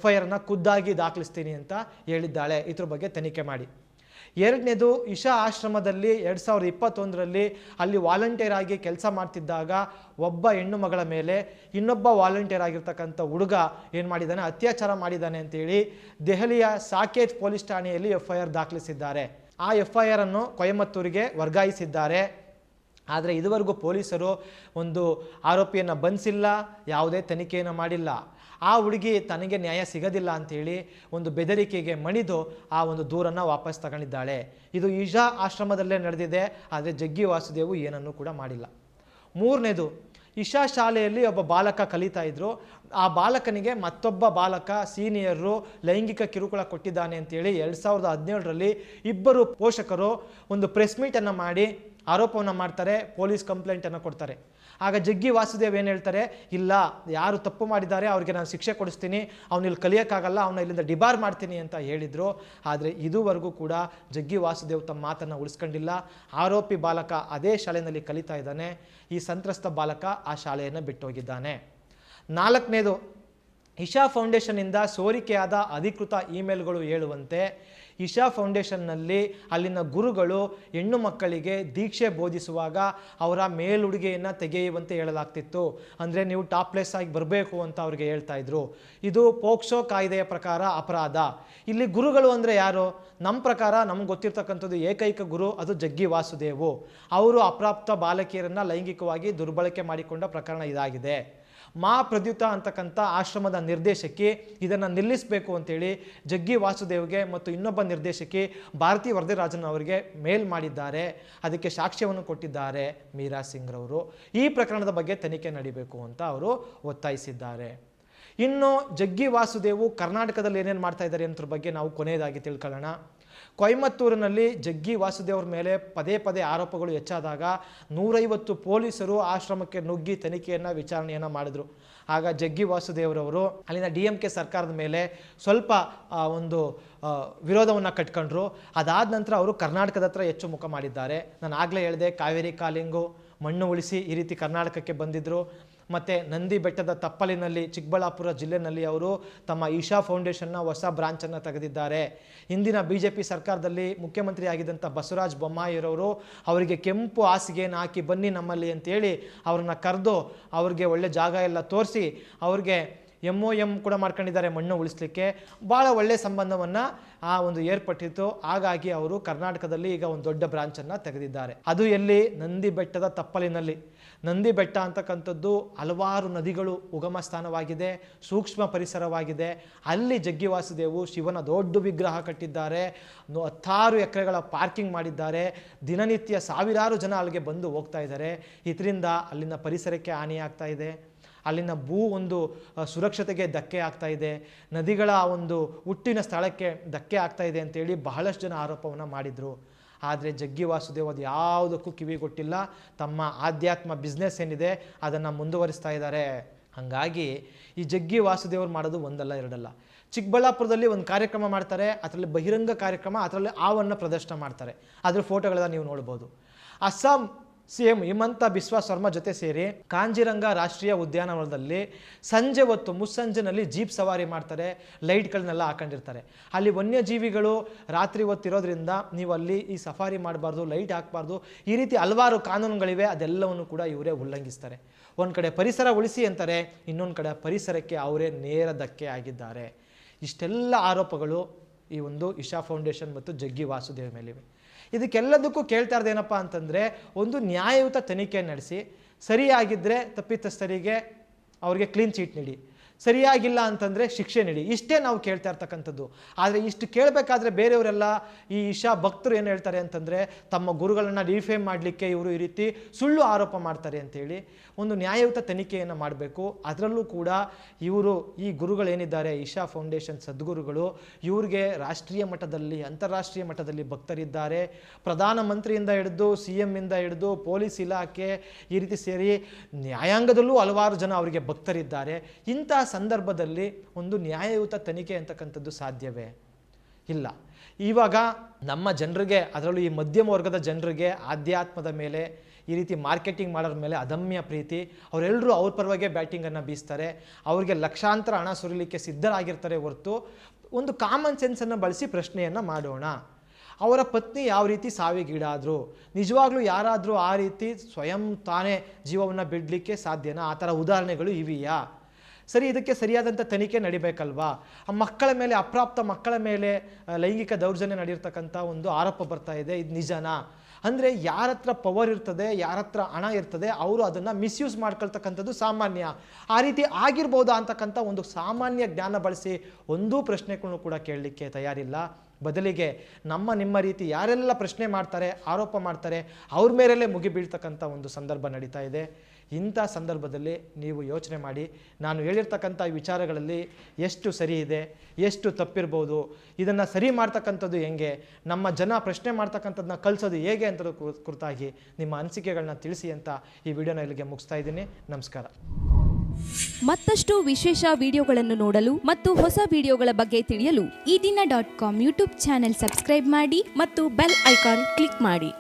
FIRನ ಖುದ್ದಾಗಿ ದಾಖಲಿಸ್ತೀನಿ ಅಂತ ಹೇಳಿದ್ದಾಳೆ. ಇದ್ರ ಬಗ್ಗೆ ತನಿಖೆ ಮಾಡಿ. ಎರಡನೇದು, ಇಶಾ ಆಶ್ರಮದಲ್ಲಿ 2021ರಲ್ಲಿ ಅಲ್ಲಿ ವಾಲಂಟಿಯರ್ ಆಗಿ ಕೆಲಸ ಮಾಡ್ತಿದ್ದಾಗ ಒಬ್ಬ ಹೆಣ್ಣು ಮಗಳ ಮೇಲೆ ಇನ್ನೊಬ್ಬ ವಾಲಂಟಿಯರ್ ಆಗಿರ್ತಕ್ಕಂಥ ಹುಡುಗ ಏನು ಮಾಡಿದ್ದಾನೆ, ಅತ್ಯಾಚಾರ ಮಾಡಿದ್ದಾನೆ ಅಂತೇಳಿ ದೆಹಲಿಯ ಸಾಕೇತ್ ಪೊಲೀಸ್ ಠಾಣೆಯಲ್ಲಿ FIR ದಾಖಲಿಸಿದ್ದಾರೆ. ಆ FIR ಅನ್ನು ಕೊಯಮತ್ತೂರಿಗೆ ವರ್ಗಾಯಿಸಿದ್ದಾರೆ. ಆದರೆ ಇದುವರೆಗೂ ಪೊಲೀಸರು ಒಂದು ಆರೋಪಿಯನ್ನು ಬಂಧಿಸಿಲ್ಲ, ಯಾವುದೇ ತನಿಖೆಯನ್ನು ಮಾಡಿಲ್ಲ. ಆ ಹುಡುಗಿ ತನಗೆ ನ್ಯಾಯ ಸಿಗೋದಿಲ್ಲ ಅಂಥೇಳಿ ಒಂದು ಬೆದರಿಕೆಗೆ ಮಣಿದು ಆ ಒಂದು ದೂರನ್ನು ವಾಪಸ್ ತಗೊಂಡಿದ್ದಾಳೆ. ಇದು ಇಶಾ ಆಶ್ರಮದಲ್ಲೇ ನಡೆದಿದೆ, ಆದರೆ ಜಗ್ಗಿ ವಾಸುದೇವ್ ಏನನ್ನೂ ಕೂಡ ಮಾಡಿಲ್ಲ. ಮೂರನೇದು, ಇಶಾ ಶಾಲೆಯಲ್ಲಿ ಒಬ್ಬ ಬಾಲಕ ಕಲಿತಾ ಇದ್ರು. ಆ ಬಾಲಕನಿಗೆ ಮತ್ತೊಬ್ಬ ಬಾಲಕ ಸೀನಿಯರು ಲೈಂಗಿಕ ಕಿರುಕುಳ ಕೊಟ್ಟಿದ್ದಾನೆ ಅಂತೇಳಿ 2017ರಲ್ಲಿ ಇಬ್ಬರು ಪೋಷಕರು ಒಂದು ಪ್ರೆಸ್ ಮೀಟನ್ನು ಮಾಡಿ ಆರೋಪವನ್ನು ಮಾಡ್ತಾರೆ, ಪೊಲೀಸ್ ಕಂಪ್ಲೇಂಟನ್ನು ಕೊಡ್ತಾರೆ. ಆಗ ಜಗ್ಗಿ ವಾಸುದೇವ್ ಏನು ಹೇಳ್ತಾರೆ, ಇಲ್ಲ, ಯಾರು ತಪ್ಪು ಮಾಡಿದ್ದಾರೆ ಅವ್ರಿಗೆ ನಾನು ಶಿಕ್ಷೆ ಕೊಡಿಸ್ತೀನಿ, ಇಲ್ಲಿ ಕಲಿಯೋಕ್ಕಾಗಲ್ಲ, ಅವನ್ನ ಇಲ್ಲಿಂದ ಡಿಬಾರ್ ಮಾಡ್ತೀನಿ ಅಂತ ಹೇಳಿದರು. ಆದರೆ ಇದುವರೆಗೂ ಕೂಡ ಜಗ್ಗಿ ವಾಸುದೇವ್ ತಮ್ಮ ಮಾತನ್ನು ಉಳಿಸ್ಕೊಂಡಿಲ್ಲ. ಆರೋಪಿ ಬಾಲಕ ಅದೇ ಶಾಲೆಯಲ್ಲಿ ಕಲಿತಾ ಇದ್ದಾನೆ. ಈ ಸಂತ್ರಸ್ತ ಬಾಲಕ ಆ ಶಾಲೆಯನ್ನು ಬಿಟ್ಟು ಹೋಗಿದ್ದಾನೆ. 4ನೇದು, ಇಶಾ ಫೌಂಡೇಶನ್ನಿಂದ ಸೋರಿಕೆಯಾದ ಅಧಿಕೃತ ಇಮೇಲ್ಗಳು ಹೇಳುವಂತೆ ಇಶಾ ಫೌಂಡೇಶನ್ನಲ್ಲಿ ಅಲ್ಲಿನ ಗುರುಗಳು ಹೆಣ್ಣು ಮಕ್ಕಳಿಗೆ ದೀಕ್ಷೆ ಬೋಧಿಸುವಾಗ ಅವರ ಮೇಲುಡುಗೆಯನ್ನು ತೆಗೆಯುವಂತೆ ಹೇಳಲಾಗ್ತಿತ್ತು. ಅಂದರೆ ನೀವು ಟಾಪ್ಲೆಸ್ ಆಗಿ ಬರಬೇಕು ಅಂತ ಅವ್ರಿಗೆ ಹೇಳ್ತಾ ಇದ್ರು. ಇದು ಪೋಕ್ಸೋ ಕಾಯ್ದೆಯ ಪ್ರಕಾರ ಅಪರಾಧ. ಇಲ್ಲಿ ಗುರುಗಳು ಅಂದರೆ ಯಾರು? ನಮ್ಮ ಪ್ರಕಾರ ನಮ್ಗೆ ಗೊತ್ತಿರ್ತಕ್ಕಂಥದ್ದು ಏಕೈಕ ಗುರು ಅದು ಜಗ್ಗಿ ವಾಸುದೇವು. ಅವರು ಅಪ್ರಾಪ್ತ ಬಾಲಕಿಯರನ್ನು ಲೈಂಗಿಕವಾಗಿ ದುರ್ಬಳಕೆ ಮಾಡಿಕೊಂಡ ಪ್ರಕರಣ ಇದಾಗಿದೆ. ಮಾ ಪ್ರದ್ಯುತ ಅಂತಕ್ಕಂಥ ಆಶ್ರಮದ ನಿರ್ದೇಶಕಿ ಇದನ್ನು ನಿಲ್ಲಿಸಬೇಕು ಅಂತೇಳಿ ಜಗ್ಗಿ ವಾಸುದೇವ್ಗೆ ಮತ್ತು ಇನ್ನೊಬ್ಬ ನಿರ್ದೇಶಕಿ ಭಾರತಿ ವರದರಾಜನ್ ಅವರಿಗೆ ಮೇಲ್ ಮಾಡಿದ್ದಾರೆ. ಅದಕ್ಕೆ ಸಾಕ್ಷ್ಯವನ್ನು ಕೊಟ್ಟಿದ್ದಾರೆ ಮೀರಾ ಸಿಂಗ್ರವರು. ಈ ಪ್ರಕರಣದ ಬಗ್ಗೆ ತನಿಖೆ ನಡೀಬೇಕು ಅಂತ ಅವರು ಒತ್ತಾಯಿಸಿದ್ದಾರೆ. ಇನ್ನು ಜಗ್ಗಿ ವಾಸುದೇವು ಕರ್ನಾಟಕದಲ್ಲಿ ಏನೇನು ಮಾಡ್ತಾ ಇದ್ದಾರೆ ಅನ್ನೋದ್ರ ಬಗ್ಗೆ ನಾವು ಕೊನೆಯದಾಗಿ ತಿಳ್ಕೊಳ್ಳೋಣ. ಕೊಯಮತ್ತೂರಿನಲ್ಲಿ ಜಗ್ಗಿ ವಾಸುದೇವ್ರ ಮೇಲೆ ಪದೇ ಪದೇ ಆರೋಪಗಳು ಹೆಚ್ಚಾದಾಗ 150 ಪೊಲೀಸರು ಆಶ್ರಮಕ್ಕೆ ನುಗ್ಗಿ ತನಿಖೆಯನ್ನು ವಿಚಾರಣೆಯನ್ನು ಮಾಡಿದ್ರು. ಆಗ ಜಗ್ಗಿ ವಾಸುದೇವ್ರವರು ಅಲ್ಲಿನ DMK ಸರ್ಕಾರದ ಮೇಲೆ ಸ್ವಲ್ಪ ಒಂದು ವಿರೋಧವನ್ನು ಕಟ್ಕೊಂಡ್ರು. ಅದಾದ ನಂತರ ಅವರು ಕರ್ನಾಟಕದ ಹತ್ರ ಹೆಚ್ಚು ಮುಖ ಮಾಡಿದ್ದಾರೆ. ನಾನು ಆಗಲೇ ಹೇಳಿದೆ, ಕಾವೇರಿ ಕಾಲಿಂಗು, ಮಣ್ಣು ಉಳಿಸಿ ಈ ರೀತಿ ಕರ್ನಾಟಕಕ್ಕೆ ಬಂದಿದ್ದರು. ಮತ್ತು ನಂದಿ ಬೆಟ್ಟದ ತಪ್ಪಲಿನಲ್ಲಿ ಚಿಕ್ಕಬಳ್ಳಾಪುರ ಜಿಲ್ಲೆಯಲ್ಲಿ ಅವರು ತಮ್ಮ ಇಶಾ ಫೌಂಡೇಶನ್ನ ಹೊಸ ಬ್ರಾಂಚನ್ನು ತೆಗೆದಿದ್ದಾರೆ. ಇಂದಿನ BJP ಸರ್ಕಾರದಲ್ಲಿ ಮುಖ್ಯಮಂತ್ರಿ ಆಗಿದ್ದಂಥ ಬಸವರಾಜ ಬೊಮ್ಮಾಯಿರವರು ಅವರಿಗೆ ಕೆಂಪು ಹಾಸಿಗೆಯನ್ನು ಹಾಕಿ ಬನ್ನಿ ನಮ್ಮಲ್ಲಿ ಅಂತೇಳಿ ಅವ್ರನ್ನ ಕರೆದು ಅವ್ರಿಗೆ ಒಳ್ಳೆ ಜಾಗ ಎಲ್ಲ ತೋರಿಸಿ ಅವ್ರಿಗೆ MOM ಕೂಡ ಮಾಡ್ಕೊಂಡಿದ್ದಾರೆ ಮಣ್ಣು ಉಳಿಸ್ಲಿಕ್ಕೆ. ಭಾಳ ಒಳ್ಳೆಯ ಸಂಬಂಧವನ್ನು ಒಂದು ಏರ್ಪಟ್ಟಿತ್ತು. ಹಾಗಾಗಿ ಅವರು ಕರ್ನಾಟಕದಲ್ಲಿ ಈಗ ಒಂದು ದೊಡ್ಡ ಬ್ರಾಂಚನ್ನು ತೆಗೆದಿದ್ದಾರೆ. ಅದು ಎಲ್ಲಿ? ನಂದಿ ಬೆಟ್ಟದ ತಪ್ಪಲಿನಲ್ಲಿ. ನಂದಿ ಬೆಟ್ಟ ಅಂತಕ್ಕಂಥದ್ದು ಹಲವಾರು ನದಿಗಳು ಉಗಮ ಸ್ಥಾನವಾಗಿದೆ, ಸೂಕ್ಷ್ಮ ಪರಿಸರವಾಗಿದೆ. ಅಲ್ಲಿ ಜಗ್ಗಿ ವಾಸುದೇವು ಶಿವನ ದೊಡ್ಡ ವಿಗ್ರಹ ಕಟ್ಟಿದ್ದಾರೆ, 16 ಎಕರೆಗಳ ಪಾರ್ಕಿಂಗ್ ಮಾಡಿದ್ದಾರೆ. ದಿನನಿತ್ಯ ಸಾವಿರಾರು ಜನ ಅಲ್ಲಿಗೆ ಬಂದು ಹೋಗ್ತಾ ಇದ್ದಾರೆ. ಇದರಿಂದ ಅಲ್ಲಿನ ಪರಿಸರಕ್ಕೆ ಹಾನಿಯಾಗ್ತಾ ಇದೆ, ಅಲ್ಲಿನ ಒಂದು ಸುರಕ್ಷತೆಗೆ ಧಕ್ಕೆ ಆಗ್ತಾ ಇದೆ, ನದಿಗಳ ಒಂದು ಹುಟ್ಟಿನ ಸ್ಥಳಕ್ಕೆ ಧಕ್ಕೆ ಆಗ್ತಾ ಇದೆ ಅಂತೇಳಿ ಬಹಳಷ್ಟು ಜನ ಆರೋಪವನ್ನು ಮಾಡಿದರು. ಆದರೆ ಜಗ್ಗಿ ವಾಸುದೇವ್ ಅದು ಯಾವುದಕ್ಕೂ ಕಿವಿಗೊಟ್ಟಿಲ್ಲ. ತಮ್ಮ ಆಧ್ಯಾತ್ಮ ಬಿಸ್ನೆಸ್ ಏನಿದೆ ಅದನ್ನು ಮುಂದುವರಿಸ್ತಾ ಇದ್ದಾರೆ. ಹಾಗಾಗಿ ಈ ಜಗ್ಗಿ ವಾಸುದೇವರು ಮಾಡೋದು ಒಂದಲ್ಲ ಎರಡಲ್ಲ. ಚಿಕ್ಕಬಳ್ಳಾಪುರದಲ್ಲಿ ಒಂದು ಕಾರ್ಯಕ್ರಮ ಮಾಡ್ತಾರೆ, ಅದರಲ್ಲಿ ಬಹಿರಂಗ ಕಾರ್ಯಕ್ರಮ, ಅದರಲ್ಲಿ ಹಾವನ್ನು ಪ್ರದರ್ಶನ ಮಾಡ್ತಾರೆ. ಅದರ ಫೋಟೋಗಳನ್ನ ನೀವು ನೋಡ್ಬೋದು. ಅಸ್ಸಾಂ CM ಹಿಮಂತ ಬಿಸ್ವಾ ಶರ್ಮಾ ಜೊತೆ ಸೇರಿ ಕಾಂಜಿರಂಗ ರಾಷ್ಟ್ರೀಯ ಉದ್ಯಾನವನದಲ್ಲಿ ಸಂಜೆ ಹೊತ್ತು ಮುಸ್ಸಂಜೆನಲ್ಲಿ ಜೀಪ್ ಸವಾರಿ ಮಾಡ್ತಾರೆ, ಲೈಟ್ಗಳನ್ನೆಲ್ಲ ಹಾಕೊಂಡಿರ್ತಾರೆ. ಅಲ್ಲಿ ವನ್ಯಜೀವಿಗಳು ರಾತ್ರಿ ಹೊತ್ತಿರೋದ್ರಿಂದ ನೀವು ಅಲ್ಲಿ ಈ ಸಫಾರಿ ಮಾಡಬಾರ್ದು, ಲೈಟ್ ಹಾಕಬಾರ್ದು, ಈ ರೀತಿ ಹಲವಾರು ಕಾನೂನುಗಳಿವೆ. ಅದೆಲ್ಲವನ್ನು ಕೂಡ ಇವರೇ ಉಲ್ಲಂಘಿಸ್ತಾರೆ. ಒಂದು ಕಡೆ ಪರಿಸರ ಉಳಿಸಿ ಅಂತಾರೆ, ಇನ್ನೊಂದು ಕಡೆ ಪರಿಸರಕ್ಕೆ ಅವರೇ ನೇರ ಧಕ್ಕೆ ಆಗಿದ್ದಾರೆ. ಇಷ್ಟೆಲ್ಲ ಆರೋಪಗಳು ಈ ಒಂದು ಇಶಾ ಫೌಂಡೇಶನ್ ಮತ್ತು ಜಗ್ಗಿ ವಾಸುದೇವ್ ಮೇಲಿವೆ. ಇದಕ್ಕೆಲ್ಲದಕ್ಕೂ ಕೇಳ್ತಾ ಇರೋದೇನಪ್ಪ ಅಂತಂದರೆ, ಒಂದು ನ್ಯಾಯಯುತ ತನಿಖೆ ನಡೆಸಿ, ಸರಿಯಾಗಿದ್ದರೆ ತಪ್ಪಿತಸ್ಥರಿಗೆ ಅವ್ರಿಗೆ ಕ್ಲೀನ್ ಚೀಟ್ ನೀಡಿ, ಸರಿಯಾಗಿಲ್ಲ ಅಂತಂದರೆ ಶಿಕ್ಷೆ ನೀಡಿ. ಇಷ್ಟೇ ನಾವು ಕೇಳ್ತಾ ಇರ್ತಕ್ಕಂಥದ್ದು. ಆದರೆ ಇಷ್ಟು ಕೇಳಬೇಕಾದ್ರೆ ಬೇರೆಯವರೆಲ್ಲ ಈ ಇಶಾ ಭಕ್ತರು ಏನು ಹೇಳ್ತಾರೆ ಅಂತಂದರೆ, ತಮ್ಮ ಗುರುಗಳನ್ನು ಡಿಫೇಮ್ ಮಾಡಲಿಕ್ಕೆ ಇವರು ಈ ರೀತಿ ಸುಳ್ಳು ಆರೋಪ ಮಾಡ್ತಾರೆ ಅಂತೇಳಿ. ಒಂದು ನ್ಯಾಯಯುತ ತನಿಖೆಯನ್ನು ಮಾಡಬೇಕು. ಅದರಲ್ಲೂ ಕೂಡ ಇವರು ಈ ಗುರುಗಳೇನಿದ್ದಾರೆ ಇಶಾ ಫೌಂಡೇಶನ್ ಸದ್ಗುರುಗಳು, ಇವ್ರಿಗೆ ರಾಷ್ಟ್ರೀಯ ಮಟ್ಟದಲ್ಲಿ ಅಂತಾರಾಷ್ಟ್ರೀಯ ಮಟ್ಟದಲ್ಲಿ ಭಕ್ತರಿದ್ದಾರೆ. ಪ್ರಧಾನಮಂತ್ರಿಯಿಂದ ಹಿಡಿದು CM ಇಂದ ಹಿಡಿದು ಪೊಲೀಸ್ ಇಲಾಖೆ ಈ ರೀತಿ ಸೇರಿ ನ್ಯಾಯಾಂಗದಲ್ಲೂ ಹಲವಾರು ಜನ ಅವರಿಗೆ ಭಕ್ತರಿದ್ದಾರೆ. ಇಂಥ ಸಂದರ್ಭದಲ್ಲಿ ಒಂದು ನ್ಯಾಯಯುತ ತನಿಖೆ ಅಂತಕ್ಕಂಥದ್ದು ಸಾಧ್ಯವೇ? ಇಲ್ಲ. ಇವಾಗ ನಮ್ಮ ಜನರಿಗೆ, ಅದರಲ್ಲೂ ಈ ಮಧ್ಯಮ ವರ್ಗದ ಜನರಿಗೆ ಆಧ್ಯಾತ್ಮದ ಮೇಲೆ ಈ ರೀತಿ ಮಾರ್ಕೆಟಿಂಗ್ ಮಾಡೋರ ಮೇಲೆ ಅದಮ್ಯ ಪ್ರೀತಿ. ಅವರೆಲ್ಲರೂ ಅವ್ರ ಪರವಾಗಿ ಬ್ಯಾಟಿಂಗನ್ನು ಬೀಸ್ತಾರೆ, ಅವ್ರಿಗೆ ಲಕ್ಷಾಂತರ ಹಣ ಸುರಿಲಿಕ್ಕೆ ಸಿದ್ಧರಾಗಿರ್ತಾರೆ. ಹೊರತು ಒಂದು ಕಾಮನ್ ಸೆನ್ಸನ್ನು ಬಳಸಿ ಪ್ರಶ್ನೆಯನ್ನು ಮಾಡೋಣ. ಅವರ ಪತ್ನಿ ಯಾವ ರೀತಿ ಸಾವಿಗೀಡಾದರು? ನಿಜವಾಗ್ಲೂ ಯಾರಾದರೂ ಆ ರೀತಿ ಸ್ವಯಂ ತಾನೇ ಜೀವವನ್ನು ಬಿಡಲಿಕ್ಕೆ ಸಾಧ್ಯನಾ? ಆ ಥರ ಉದಾಹರಣೆಗಳು ಇವೆಯಾ? ಸರಿ, ಇದಕ್ಕೆ ಸರಿಯಾದಂಥ ತನಿಖೆ ನಡಿಬೇಕಲ್ವಾ? ಆ ಮಕ್ಕಳ ಮೇಲೆ, ಅಪ್ರಾಪ್ತ ಮಕ್ಕಳ ಮೇಲೆ ಲೈಂಗಿಕ ದೌರ್ಜನ್ಯ ನಡೆಯಿರ್ತಕ್ಕಂಥ ಒಂದು ಆರೋಪ ಬರ್ತಾ ಇದೆ. ಇದು ನಿಜನಾ? ಅಂದರೆ ಯಾರ ಹತ್ರ ಪವರ್ ಇರ್ತದೆ, ಯಾರ ಹತ್ರ ಹಣ ಇರ್ತದೆ, ಅವರು ಅದನ್ನು ಮಿಸ್ಯೂಸ್ ಮಾಡ್ಕೊಳ್ತಕ್ಕಂಥದ್ದು ಸಾಮಾನ್ಯ. ಆ ರೀತಿ ಆಗಿರ್ಬೋದಾ ಅಂತಕ್ಕಂಥ ಒಂದು ಸಾಮಾನ್ಯ ಜ್ಞಾನ ಬಳಸಿ ಒಂದೂ ಪ್ರಶ್ನೆಗಳನ್ನು ಕೂಡ ಕೇಳಲಿಕ್ಕೆ ತಯಾರಿಲ್ಲ. ಬದಲಿಗೆ ನಿಮ್ಮ ರೀತಿ ಯಾರೆಲ್ಲ ಪ್ರಶ್ನೆ ಮಾಡ್ತಾರೆ, ಆರೋಪ ಮಾಡ್ತಾರೆ, ಅವ್ರ ಮೇಲೇ ಮುಗಿ ಬೀಳ್ತಕ್ಕಂಥ ಒಂದು ಸಂದರ್ಭ ನಡೀತಾ ಇದೆ. ಇಂಥ ಸಂದರ್ಭದಲ್ಲಿ ನೀವು ಯೋಚನೆ ಮಾಡಿ, ನಾನು ಹೇಳಿರ್ತಕ್ಕಂಥ ವಿಚಾರಗಳಲ್ಲಿ ಎಷ್ಟು ಸರಿ ಇದೆ, ಎಷ್ಟು ತಪ್ಪಿರ್ಬೋದು, ಇದನ್ನು ಸರಿ ಮಾಡ್ತಕ್ಕಂಥದ್ದು ಹೆಂಗೆ, ನಮ್ಮ ಜನ ಪ್ರಶ್ನೆ ಮಾಡ್ತಕ್ಕಂಥದ್ದನ್ನ ಕಲಿಸೋದು ಹೇಗೆ ಅಂತ ಕುರಿತಾಗಿ ನಿಮ್ಮ ಅನಿಸಿಕೆಗಳನ್ನ ತಿಳಿಸಿ ಅಂತ ಈ ವಿಡಿಯೋನ ಇಲ್ಲಿಗೆ ಮುಗಿಸ್ತಾ ಇದ್ದೀನಿ. ನಮಸ್ಕಾರ. ಮತ್ತಷ್ಟು ವಿಶೇಷ ವಿಡಿಯೋಗಳನ್ನು ನೋಡಲು ಮತ್ತು ಹೊಸ ವಿಡಿಯೋಗಳ ಬಗ್ಗೆ ತಿಳಿಯಲು ಈ ದಿನ .com ಯೂಟ್ಯೂಬ್ ಚಾನೆಲ್ ಸಬ್ಸ್ಕ್ರೈಬ್ ಮಾಡಿ ಮತ್ತು ಬೆಲ್ ಐಕಾನ್ ಕ್ಲಿಕ್ ಮಾಡಿ.